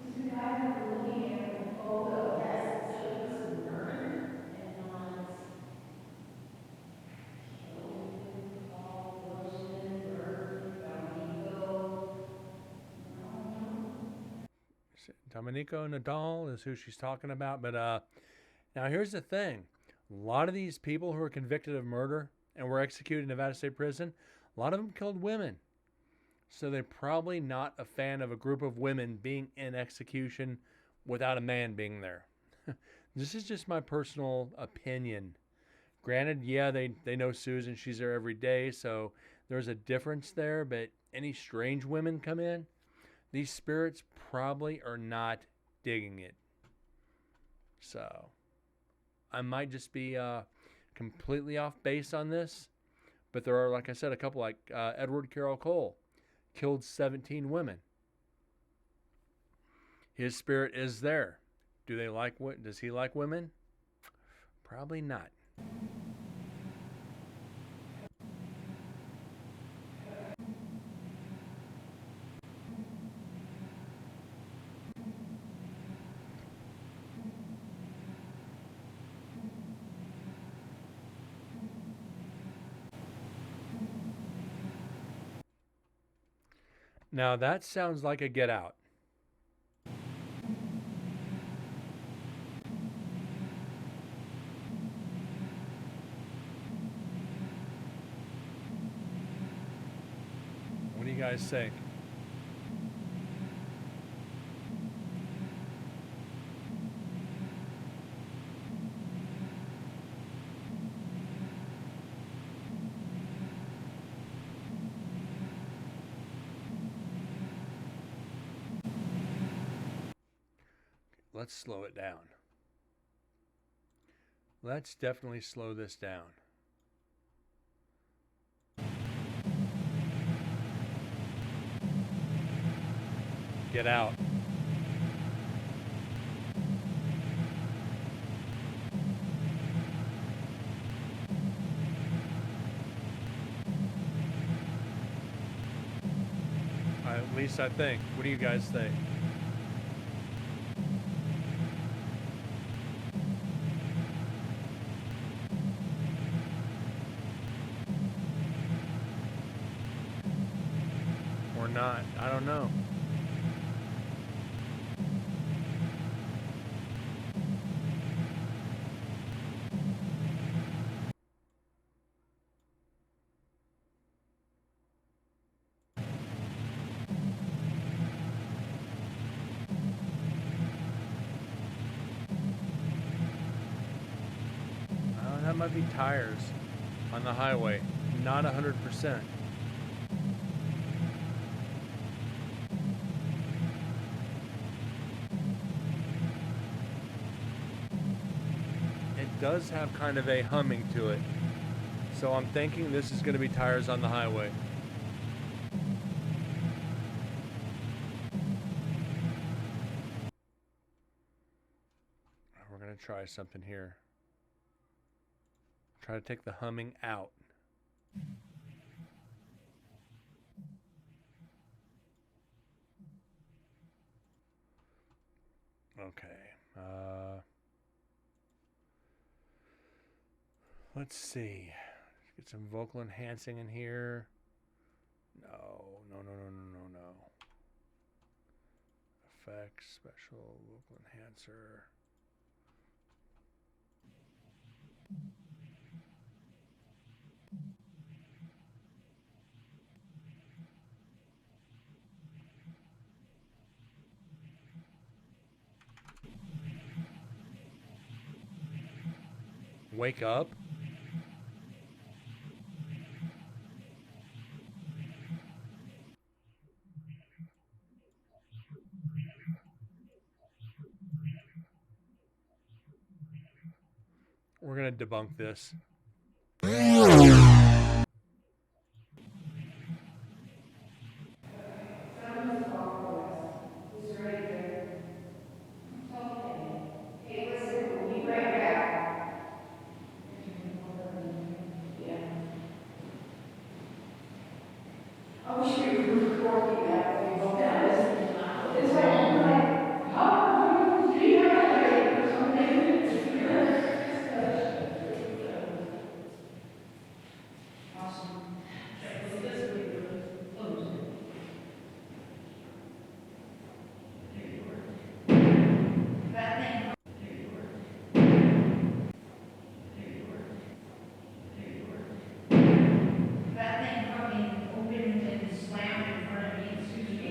This is the guy who was looking at the photo. Yes, so he was murdered and not killed, all Wilson, murdered, Domenico Nadal is who she's talking about. But now here's the thing. A lot of these people who are convicted of murder and were executed in Nevada State Prison, a lot of them killed women. So they're probably not a fan of a group of women being in execution without a man being there. This is just my personal opinion. Granted, yeah, they know Susan. She's there every day, so there's a difference there. But any strange women come in, these spirits probably are not digging it. So I might just be completely off base on this. But there are, like I said, a couple like Edward Carroll Cole killed 17 women. His spirit is there. Does he like women? Probably not. Now that sounds like a Get Out. guys think? Let's slow it down. Let's definitely slow this down. Get out. At least I think. What do you guys think? Or not? I don't know. That might be tires on the highway. Not 100%. It does have kind of a humming to it. So I'm thinking this is going to be tires on the highway. We're going to try something here. Try to take the humming out. Okay. Let's see. Let's get some vocal enhancing in here. No. Effects, special, vocal enhancer. Wake up. We're going to debunk this. Found his call for us. He's right here. Okay. Hey, listen, we'll be right back. Yeah. I wish we were recording that when we both had this. It's like, we're like, how are we going to do that or something? Awesome. So this is what we do. Close it. That thing. That thing fucking opened and slammed in front of me. Excuse me.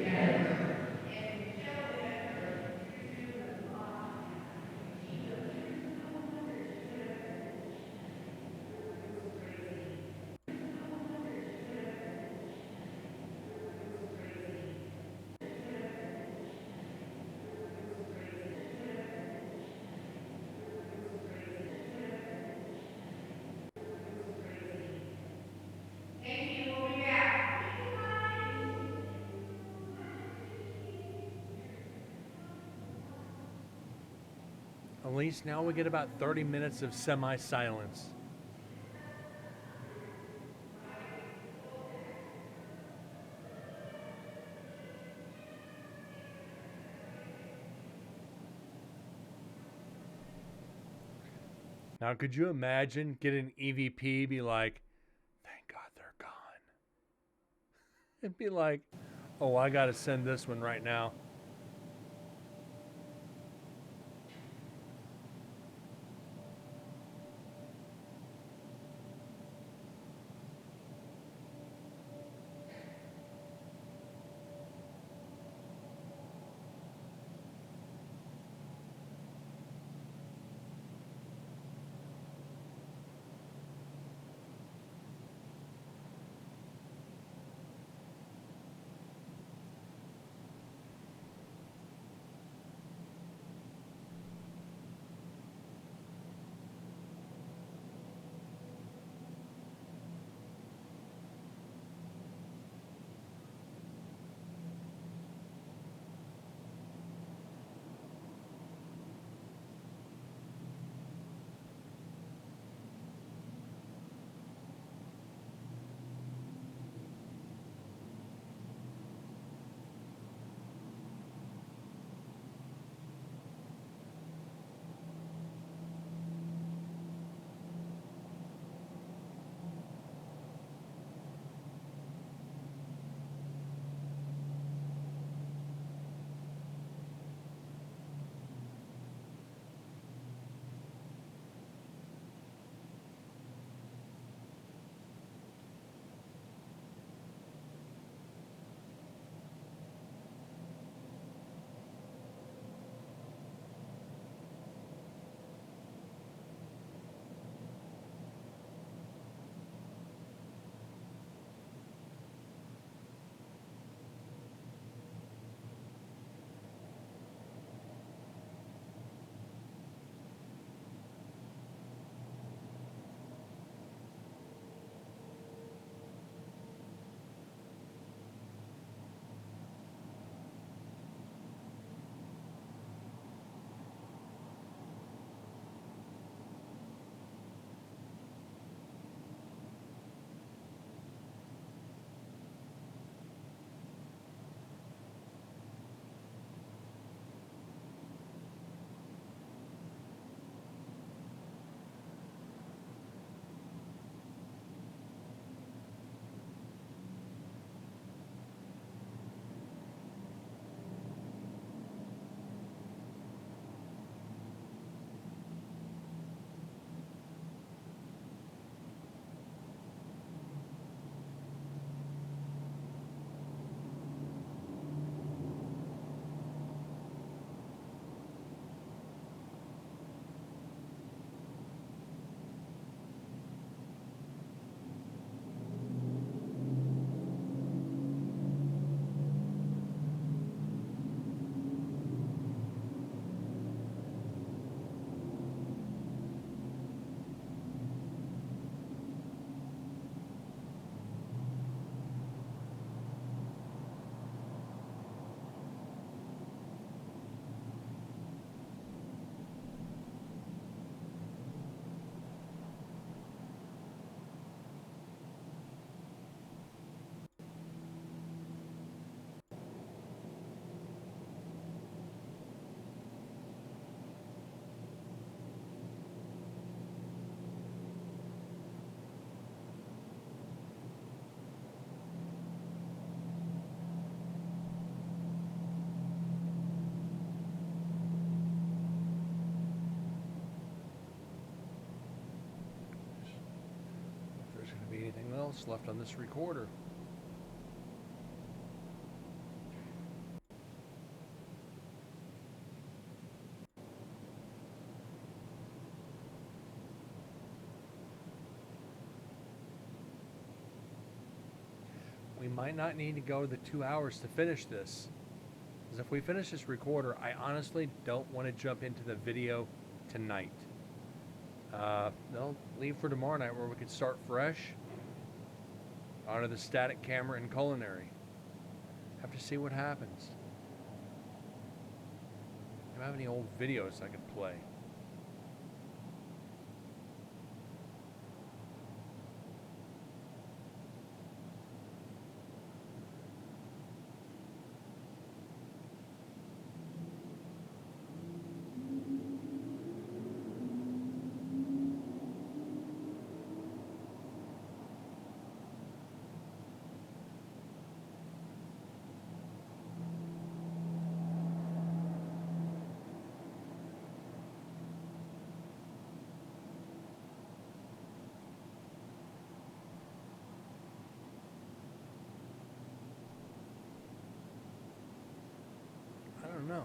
Yeah. Thank you. We'll be back. At least now we get about 30 minutes of semi-silence. Now, could you imagine getting EVP be like, thank God they're gone. It'd be like, oh, I got to send this one right now. else left on this recorder. We might not need to go the 2 hours to finish this. Because if we finish this recorder, I honestly don't want to jump into the video tonight. They'll leave for tomorrow night where we could start fresh onto the static camera and culinary. Have to see what happens. Do I have any old videos I could play? I don't know.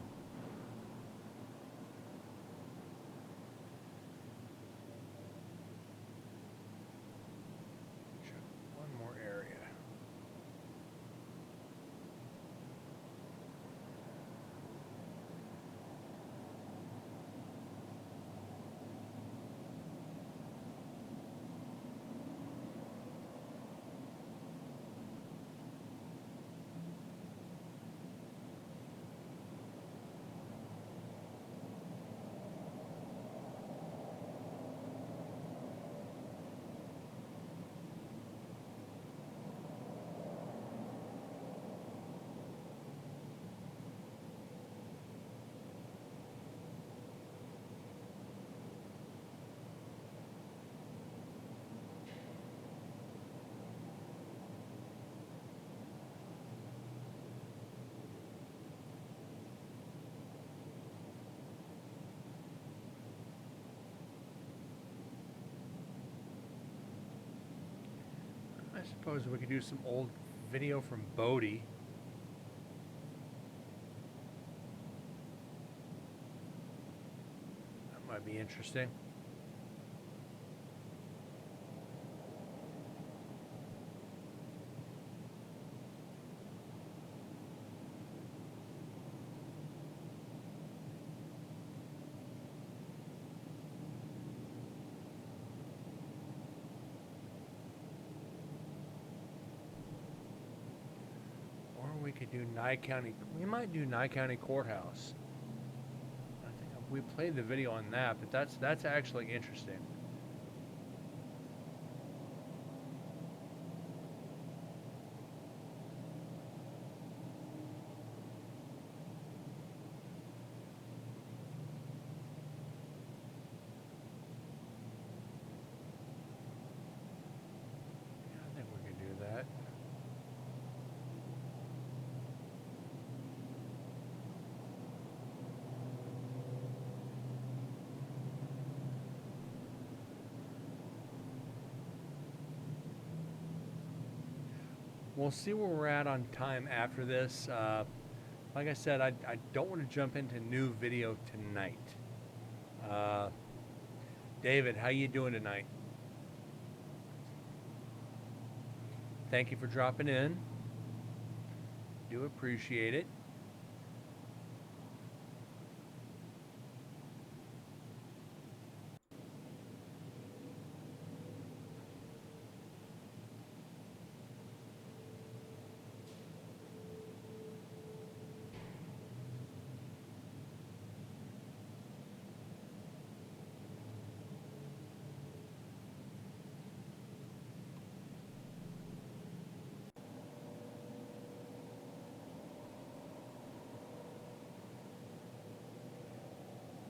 Check one more area. I suppose we could do some old video from Bodie. That might be interesting. We could do Nye County. We might do Nye County Courthouse. I think we played the video on that, but that's actually interesting. Yeah, I think we could do that. We'll see where we're at on time after this. Like I said, I don't want to jump into new video tonight. David, how you doing tonight? Thank you for dropping in. Do appreciate it.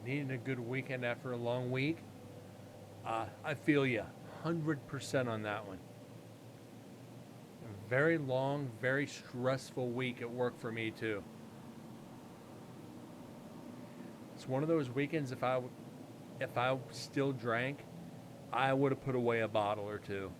Needing a good weekend after a long week. I feel you 100% on that one. A very long, very stressful week at work for me too. It's one of those weekends if I still drank, I would have put away a bottle or two.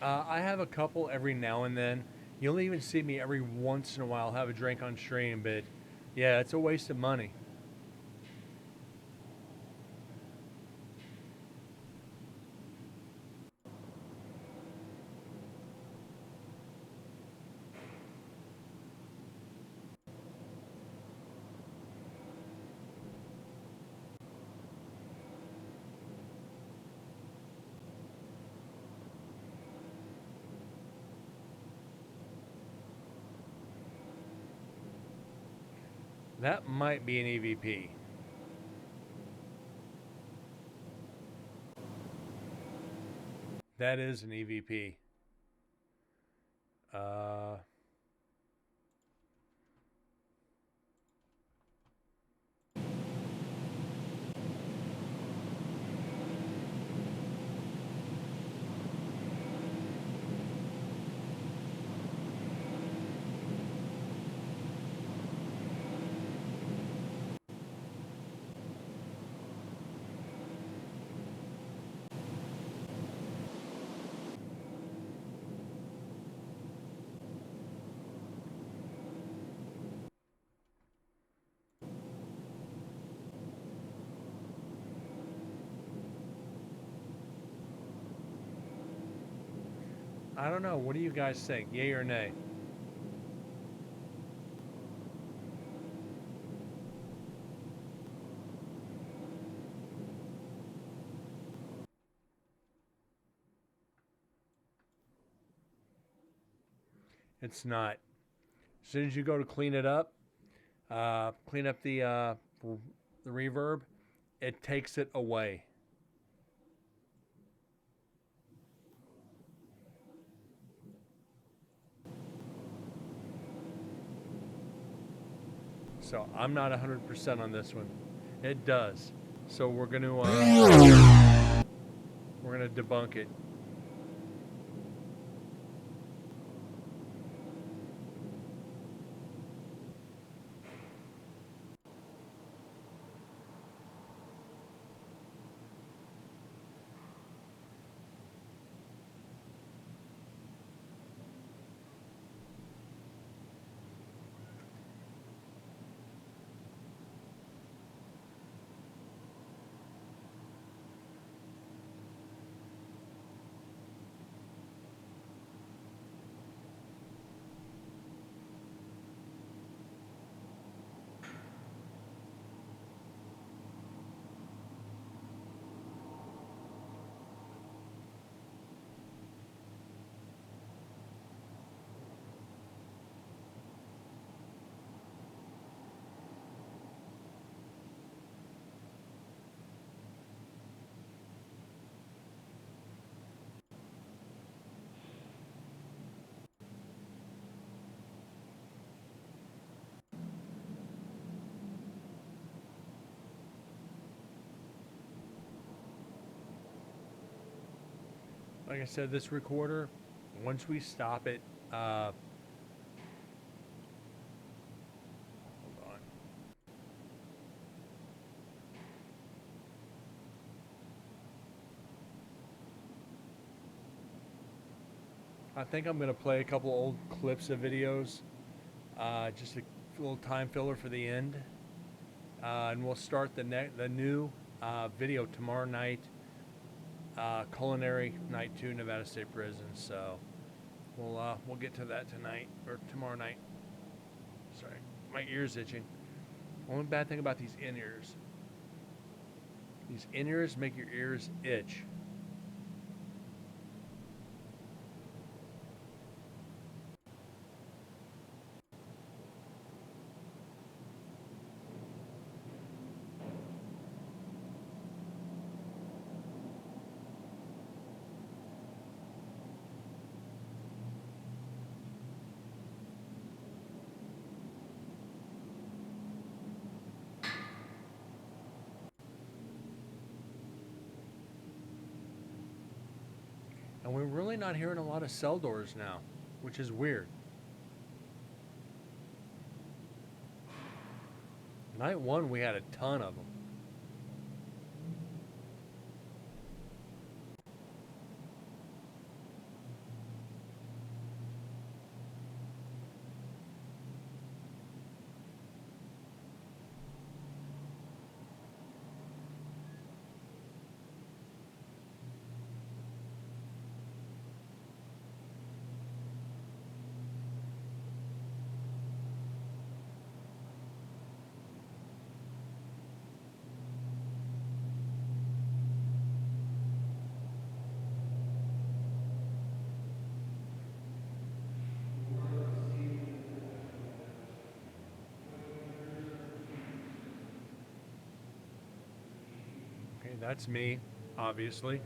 I have a couple every now and then. You'll even see me every once in a while have a drink on stream, but yeah, it's a waste of money. That might be an EVP. That is an EVP. Uh, I don't know. What do you guys think? Yay or nay? It's not. As soon as you go to clean it up, clean up the reverb, it takes it away. So I'm not 100% on this one. It does. So we're gonna debunk it. Like I said, this recorder, once we stop it, hold on. I think I'm gonna play a couple old clips of videos, just a little time filler for the end, and we'll start the new video tomorrow night. Culinary night 2, Nevada State Prison. So we'll get to that tonight or tomorrow night. Sorry, my ear's itching. Only bad thing about these in-ears. These in-ears make your ears itch. And we're really not hearing a lot of cell doors now, which is weird. Night 1, we had a ton of them. And that's me, obviously.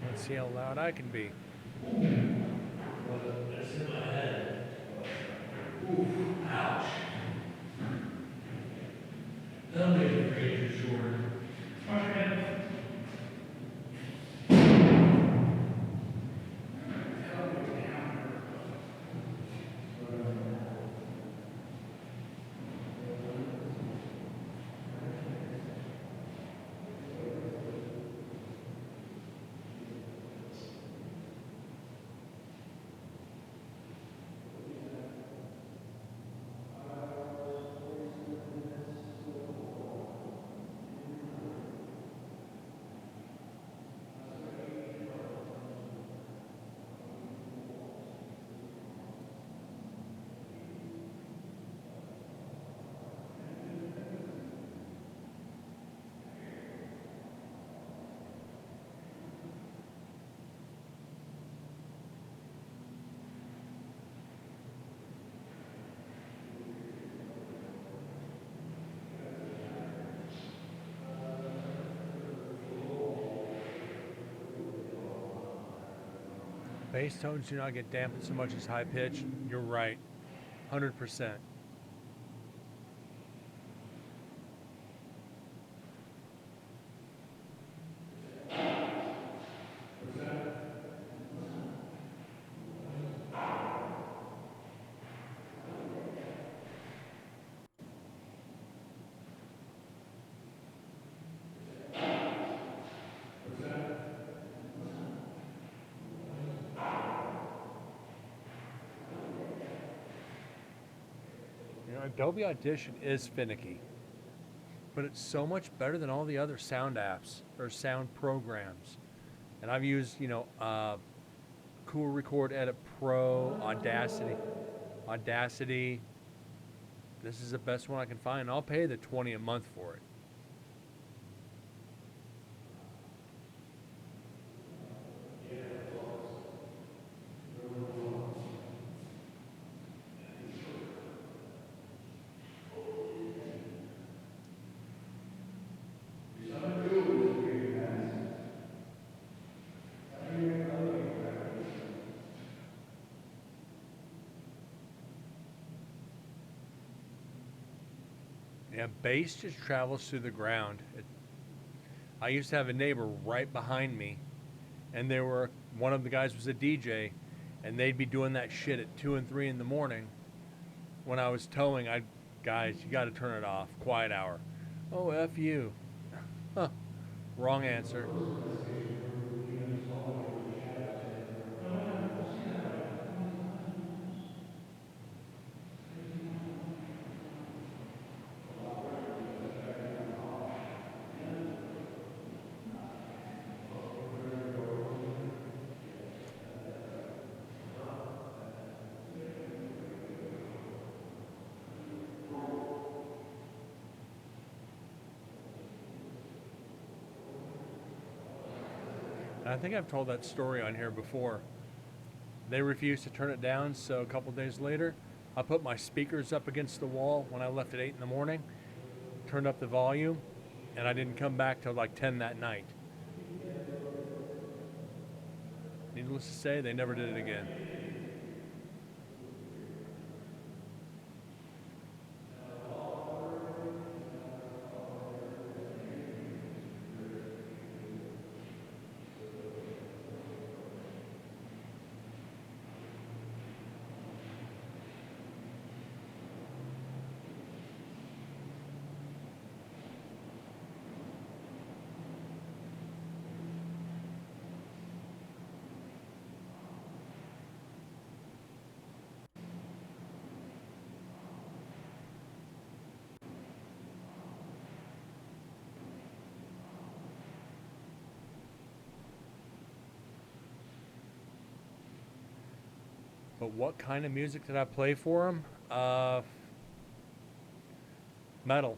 Let's see how loud I can be. I just hit my head. Ooh, ouch. That'll make it pretty too short. Wash your hands. Bass tones do not get dampened so much as high pitch. You're right. 100%. You know, Adobe Audition is finicky, but it's so much better than all the other sound apps or sound programs. And I've used, Cool Record Edit Pro, Audacity. This is the best one I can find. I'll pay the 20 a month for it. Yeah, bass just travels through the ground. I used to have a neighbor right behind me, and one of the guys was a DJ, and they'd be doing that shit at 2 and 3 in the morning. When I was towing, guys, you got to turn it off. Quiet hour. Oh, F you. Huh. Wrong answer. I think I've told that story on here before. They refused to turn it down, so a couple days later, I put my speakers up against the wall when I left at 8 in the morning, turned up the volume, and I didn't come back till like 10 that night. Needless to say, they never did it again. But what kind of music did I play for them? Metal.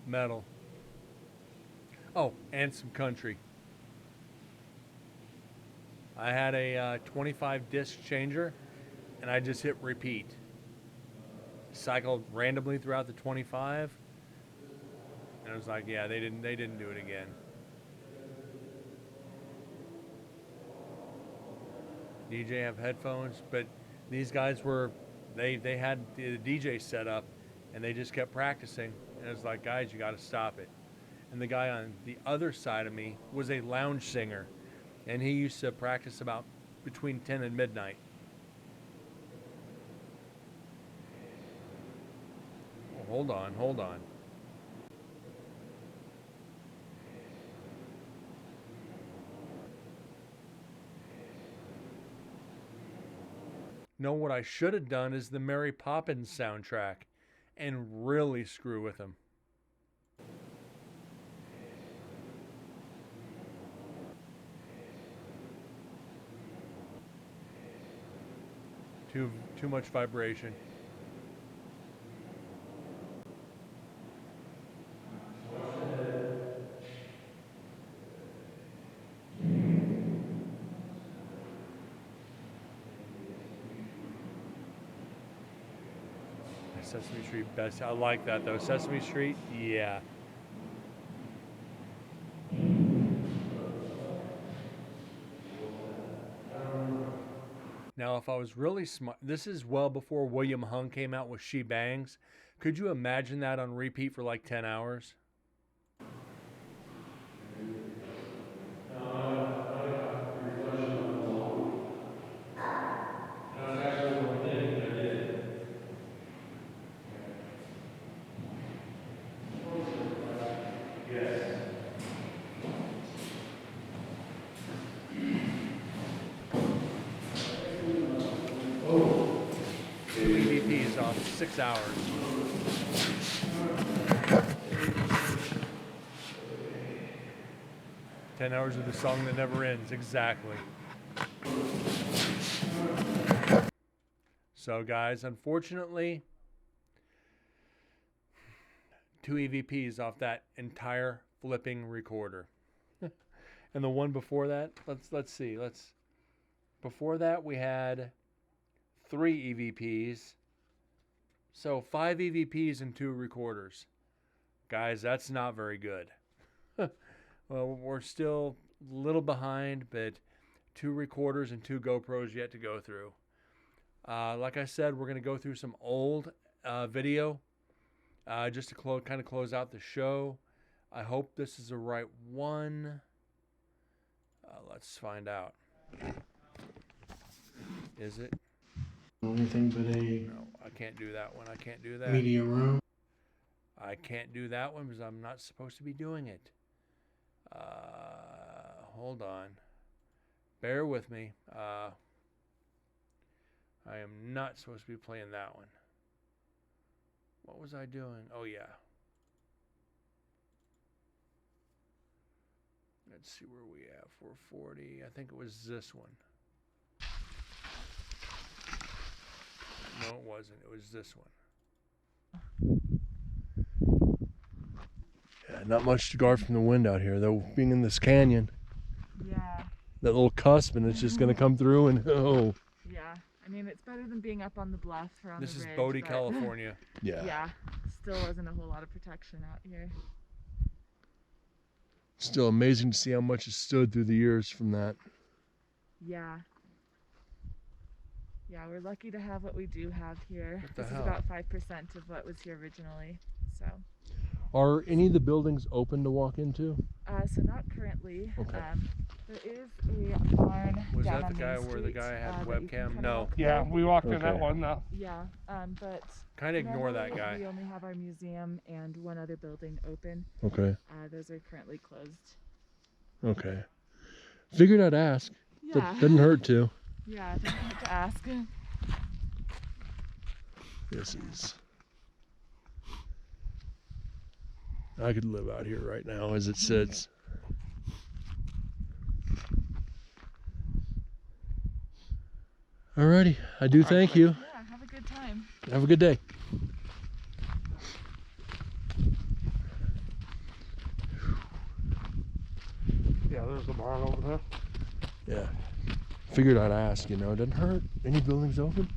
Metal. Oh, and some country. I had a 25 disc changer, and I just hit repeat. Cycled randomly throughout the 25, and I was like, yeah, they didn't do it again. DJ have headphones, but these guys they had the DJ set up, and they just kept practicing. And it was like, guys, you got to stop it. And the guy on the other side of me was a lounge singer, and he used to practice about between 10 and midnight. Oh, hold on. No, what I should have done is the Mary Poppins soundtrack and really screw with them. Too much vibration. Sesame Street best. I like that though. Sesame Street, yeah. Now, if I was really smart, this is well before William Hung came out with She Bangs. Could you imagine that on repeat for like 10 hours? EVP is off 6 hours. "10 hours of the song that never ends," exactly. So guys, unfortunately, 2 EVPs off that entire flipping recorder. And the one before that, let's see. Before that we had 3 EVPs. So 5 EVPs and 2 recorders. Guys, that's not very good. Well, we're still a little behind, but 2 recorders and 2 GoPros yet to go through. Like I said, we're going to go through some old video just to kind of close out the show. I hope this is the right one. Let's find out. Is it? Anything but a No, I can't do that one. I can't do that. media room. I can't do that one because I'm not supposed to be doing it. Hold on. Bear with me. I am not supposed to be playing that one. What was I doing? Oh, yeah. Let's see where we at. 440. I think it was this one. No, it wasn't. It was this one. Yeah, not much to guard from the wind out here, though. Being in this canyon, Yeah, that little cusp, and it's just going to come through and oh. yeah. I mean, it's better than being up on the bluff or on This the is ridge, Bodie, but California. Yeah. Yeah, still wasn't a whole lot of protection out here. Still amazing to see how much has stood through the years from that. Yeah. Yeah, we're lucky to have what we do have here. What the This hell? is about 5% of what was here originally. So, Are any of the buildings open to walk into? so not currently. Okay. There is a barn Was down that on the guy Main where the Street, guy had that you can webcam? kinda No. walk Yeah, through. we walked in Okay. that one now. Yeah, but Kind of ignore that normally guy. we only have our museum and one other building open. Okay. Those are currently closed. Okay. Figured I'd ask. Yeah. Doesn't hurt to. Yeah, don't have to ask. This is. I could live out here right now as it sits. Alrighty. I do thank you. Yeah, have a good time. Have a good day. Yeah, there's the barn over there. Yeah. Figured I'd ask, you know. It doesn't hurt. Any buildings open?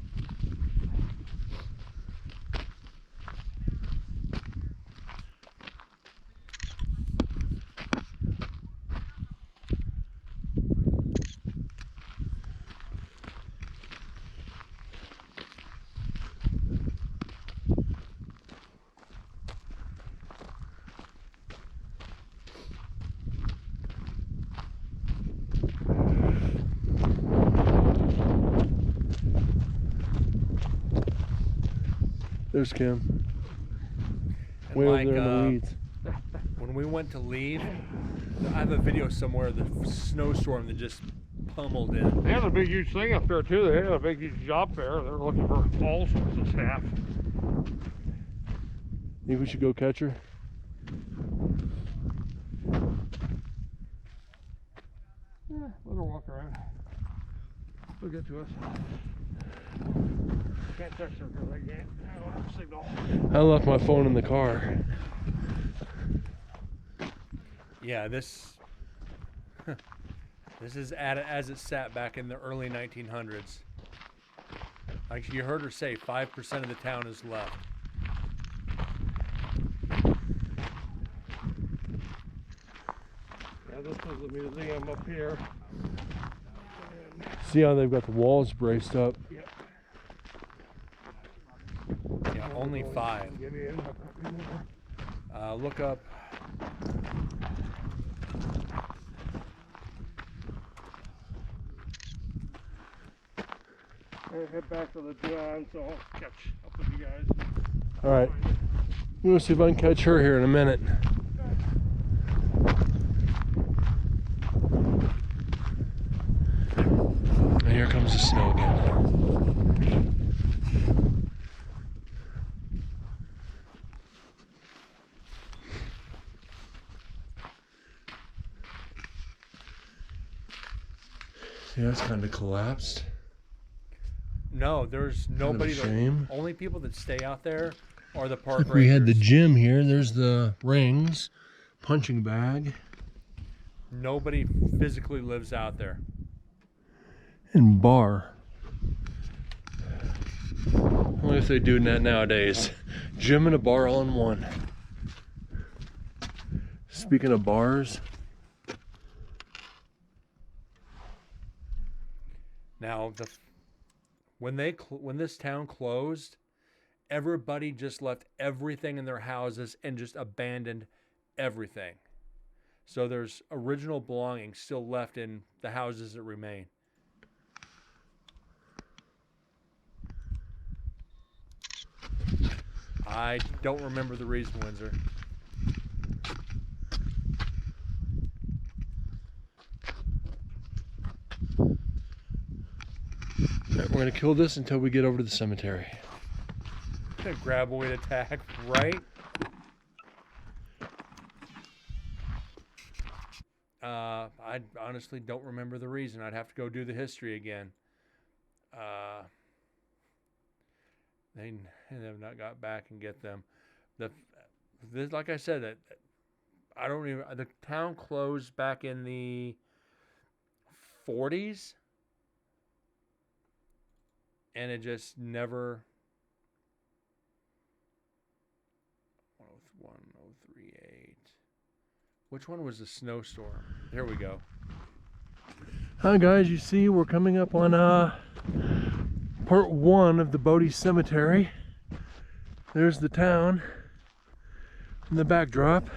There's Kim. And Way over like, there in the weeds. When we went to leave, I have a video somewhere of the snowstorm that just pummeled in. They had a big, huge thing up there too. They had a big, huge job fair. They were looking for all sorts of staff. Think we should go catch her? Yeah, let her walk around. She'll get to us. Can't text her because I can't. I don't have a signal. I left my phone in the car. Yeah, this is as it sat back in the early 1900s. Like you heard her say, 5% of the town is left. Yeah, this is the museum up here. See how they've got the walls braced up? Yep. Yeah, only 5. Get in. Look up. I'll head back to the John, so I'll catch up with you guys. All right. I'm gonna see if I can catch her here in a minute. And here comes the snow again. Yeah, it's kind of collapsed. No, there's nobody. shame. Only people that stay out there are the park Like we had the rangers. gym here. There's the rings, punching bag, Nobody physically lives out there. and bar. I wonder if they do that nowadays. Gym and a bar all in one. Speaking of bars, Now, When when this town closed, everybody just left everything in their houses and just abandoned everything. So there's original belongings still left in the houses that remain. I don't remember the reason, Windsor. We're going to kill this until we get over to the cemetery. Graboid attack, right? I honestly don't remember the reason. I'd have to go do the history again. They have not got back and get them. Like I said, that I don't even. The town closed back in the 40s, and it just never. 1038. Which one was the snowstorm? There we go. Hi guys, you see we're coming up on part 1 of the Bodie Cemetery. There's the town in the backdrop.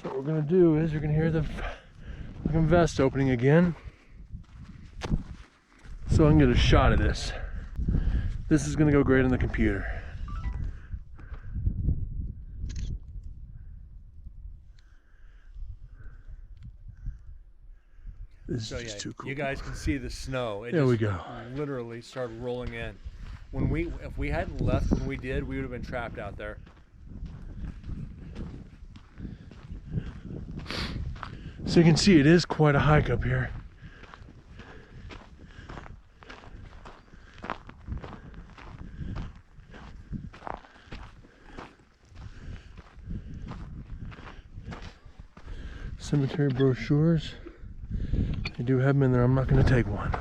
So what we're gonna do is you're gonna hear the fucking vest opening again. So I can get a shot of this. This is gonna go great on the computer. This is just too cool. You guys can see the snow. There we go. Literally started rolling in. If we hadn't left when we did, we would have been trapped out there. So you can see it is quite a hike up here. Cemetery brochures. I do have them in there. I'm not going to take one.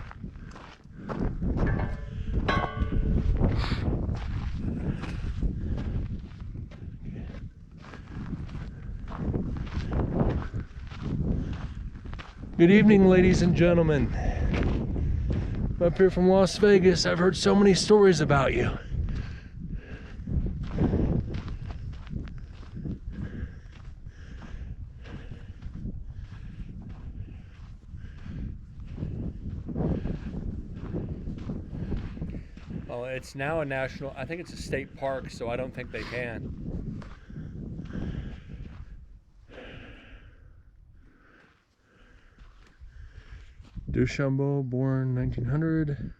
Good evening, ladies and gentlemen. I'm up here from Las Vegas. I've heard so many stories about you. Well, it's now a national, I think it's a state park, so I don't think they can. Duchambeau, born 1900,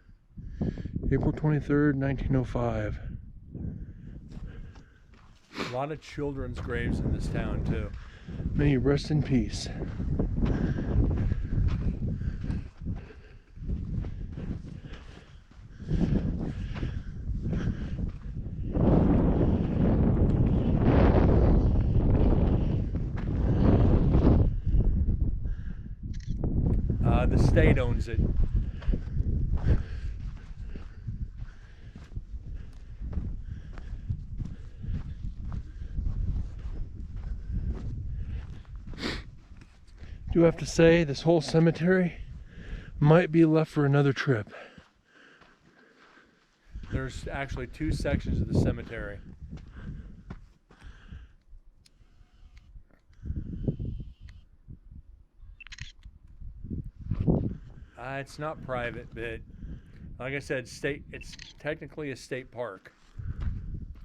April 23rd, 1905. A lot of children's graves in this town, too. May you rest in peace. The state owns it. Do have to say, this whole cemetery might be left for another trip. There's actually 2 sections of the cemetery. It's not private, but like I said, it's technically a state park.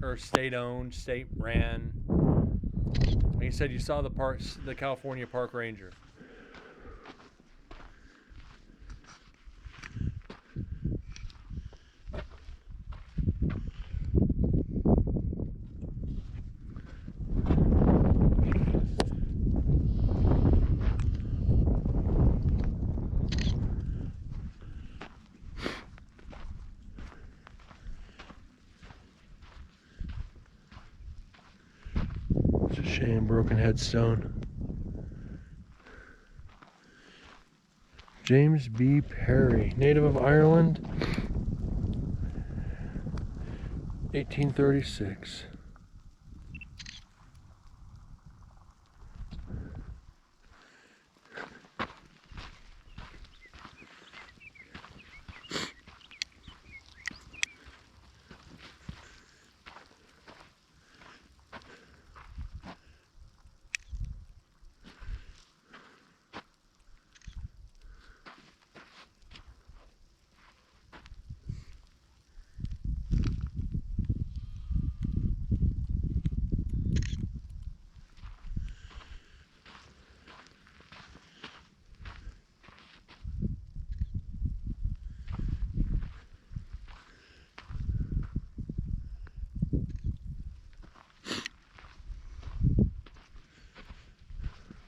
Or state owned, state ran. Like I said, you saw the California Park Ranger. It's a shame, broken headstone. James B. Perry, native of Ireland, 1836.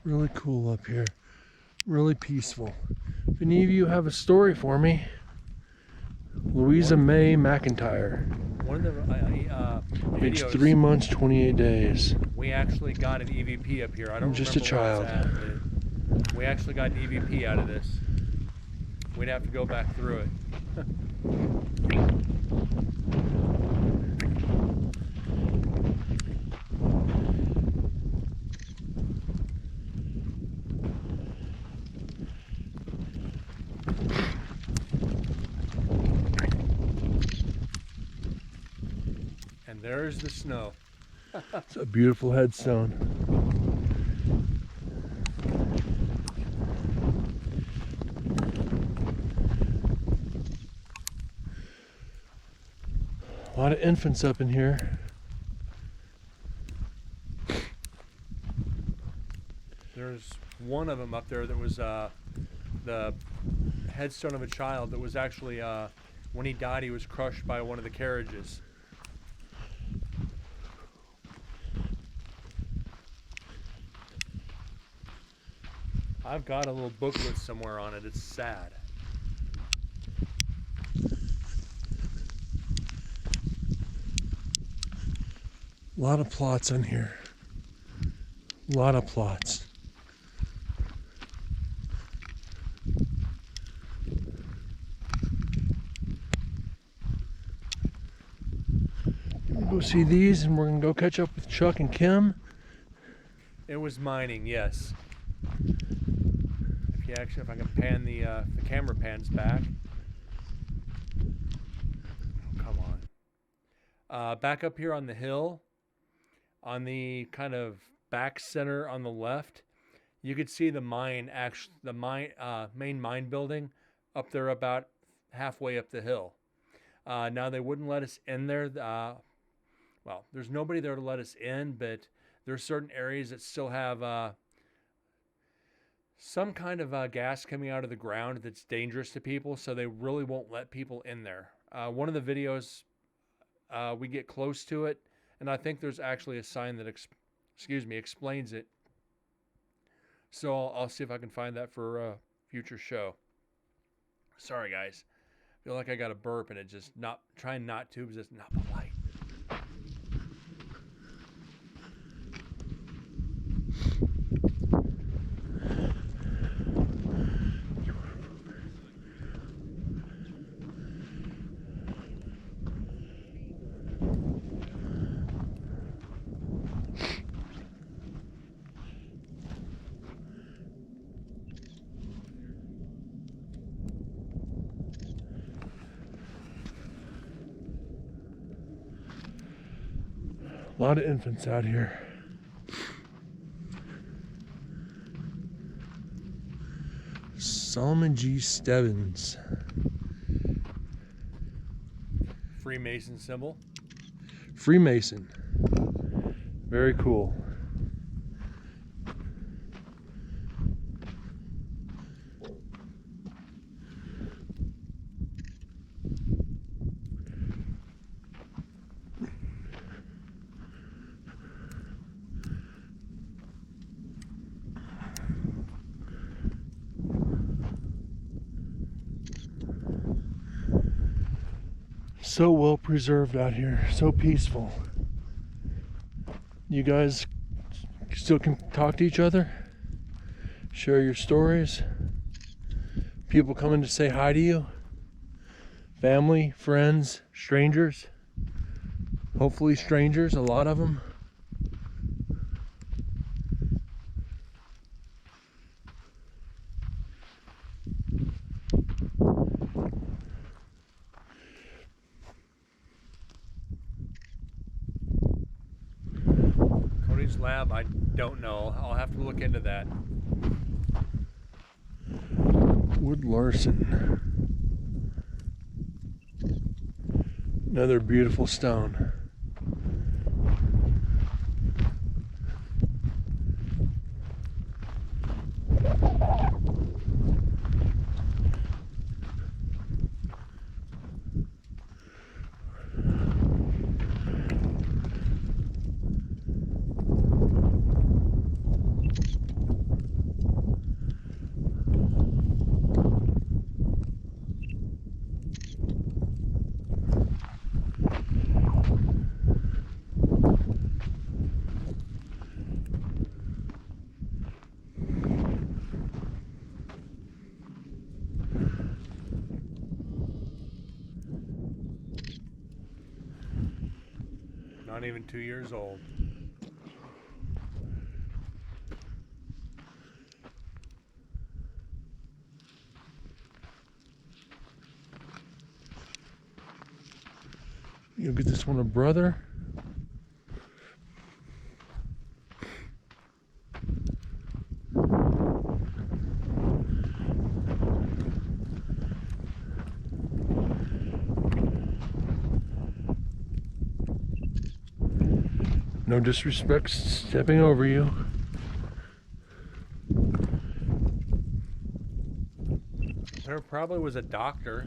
Really cool up here. Really peaceful. If any of you have a story for me, Louisa May McIntyre. One of the Age videos, 3 months, 28 days. we actually got an EVP up here. I don't Just a remember where it's child. at, but we actually got an EVP out of this. We'd have to go back through it. And there's the snow. It's a beautiful headstone. A lot of infants up in here. There's one of them up there that was the headstone of a child that was actually, when he died, he was crushed by one of the carriages. I've got a little booklet somewhere on it. It's sad. A lot of plots on here. A lot of plots. We'll go see these and we're gonna go catch up with Chuck and Kim. It was mining, yes. If I can pan the camera pans back. Oh, come on. Back up here on the hill, on the kind of back center on the left, you could see the mine, main mine building up there about halfway up the hill. Now they wouldn't let us in there. Well, there's nobody there to let us in, but there's certain areas that still have some kind of gas coming out of the ground that's dangerous to people, so they really won't let people in there. One of the videos, we get close to it, and I think there's actually a sign that explains it. So I'll see if I can find that for a future show. Sorry, guys. I feel like I got a burp, and it just trying not to, because it's not polite. A lot of infants out here. Solomon G. Stebbins. Freemason symbol. Freemason. Very cool. So well preserved out here, so peaceful. You guys still can talk to each other, share your stories. People coming to say hi to you, family, friends, strangers. Hopefully strangers, a lot of them. Lab, I don't know. I'll have to look into that. Wood Larson. Another beautiful stone. even 2 years old. You'll get this one a brother. No disrespect stepping over you. There probably was a doctor.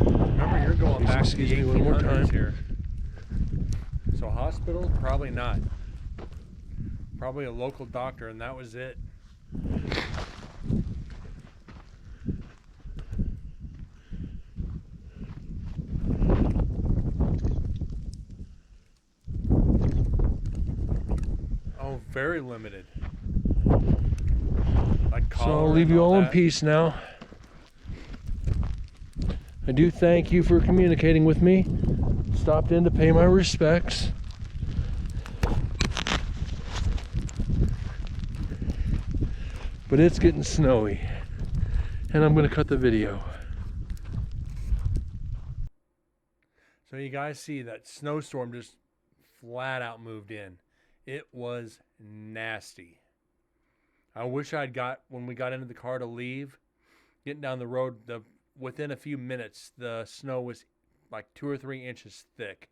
Remember, you're going Please back to the excuse me one more 1800s time. here. So hospital, probably not. Probably a local doctor, and that was it. Oh, very limited. Like So I'll cholera leave and you all in that. peace now. I do thank you for communicating with me. Stopped in to pay my respects. But it's getting snowy, and I'm going to cut the video. So you guys see that snowstorm just flat out moved in. It was nasty. I wish I'd got, when we got into the car to leave, getting down the road, within a few minutes, the snow was like 2 or 3 inches thick.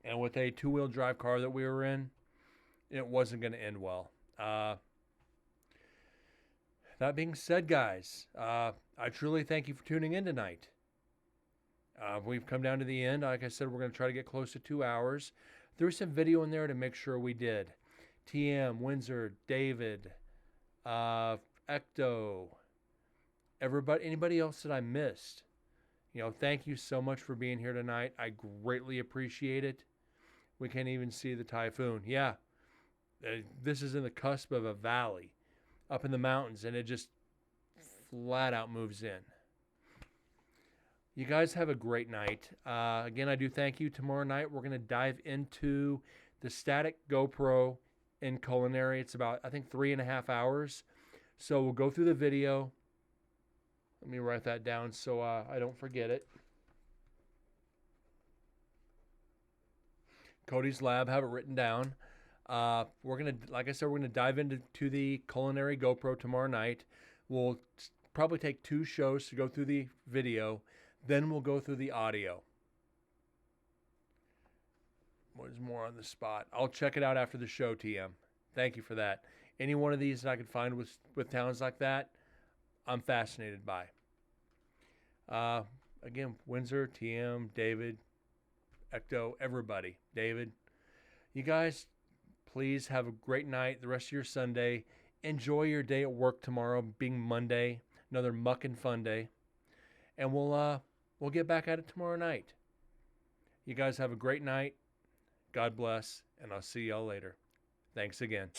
And with a 2-wheel drive car that we were in, it wasn't going to end well. That being said, guys, I truly thank you for tuning in tonight. We've come down to the end. Like I said, we're going to try to get close to 2 hours. There's some video in there to make sure we did. TM, Windsor, David, Ecto, everybody, anybody else that I missed. You know, thank you so much for being here tonight. I greatly appreciate it. We can't even see the typhoon. Yeah, this is in the cusp of a valley up in the mountains, and it just flat out moves in. You guys have a great night. Again, I do thank you. Tomorrow night, we're going to dive into the static GoPro in culinary. It's about, I think, 3.5 hours. So we'll go through the video. Let me write that down so I don't forget it. Cody's Lab, have it written down. We're going to, like I said, we're going to dive into the culinary GoPro tomorrow night. We'll probably take 2 shows to go through the video. Then we'll go through the audio. What is more on the spot? I'll check it out after the show, TM. Thank you for that. Any one of these that I can find with towns like that, I'm fascinated by. Again, Windsor, TM, David, Ecto, everybody. David, you guys, please have a great night. The rest of your Sunday. Enjoy your day at work tomorrow, being Monday, another muck and fun day. And we'll get back at it tomorrow night. You guys have a great night. God bless, and I'll see y'all later. Thanks again.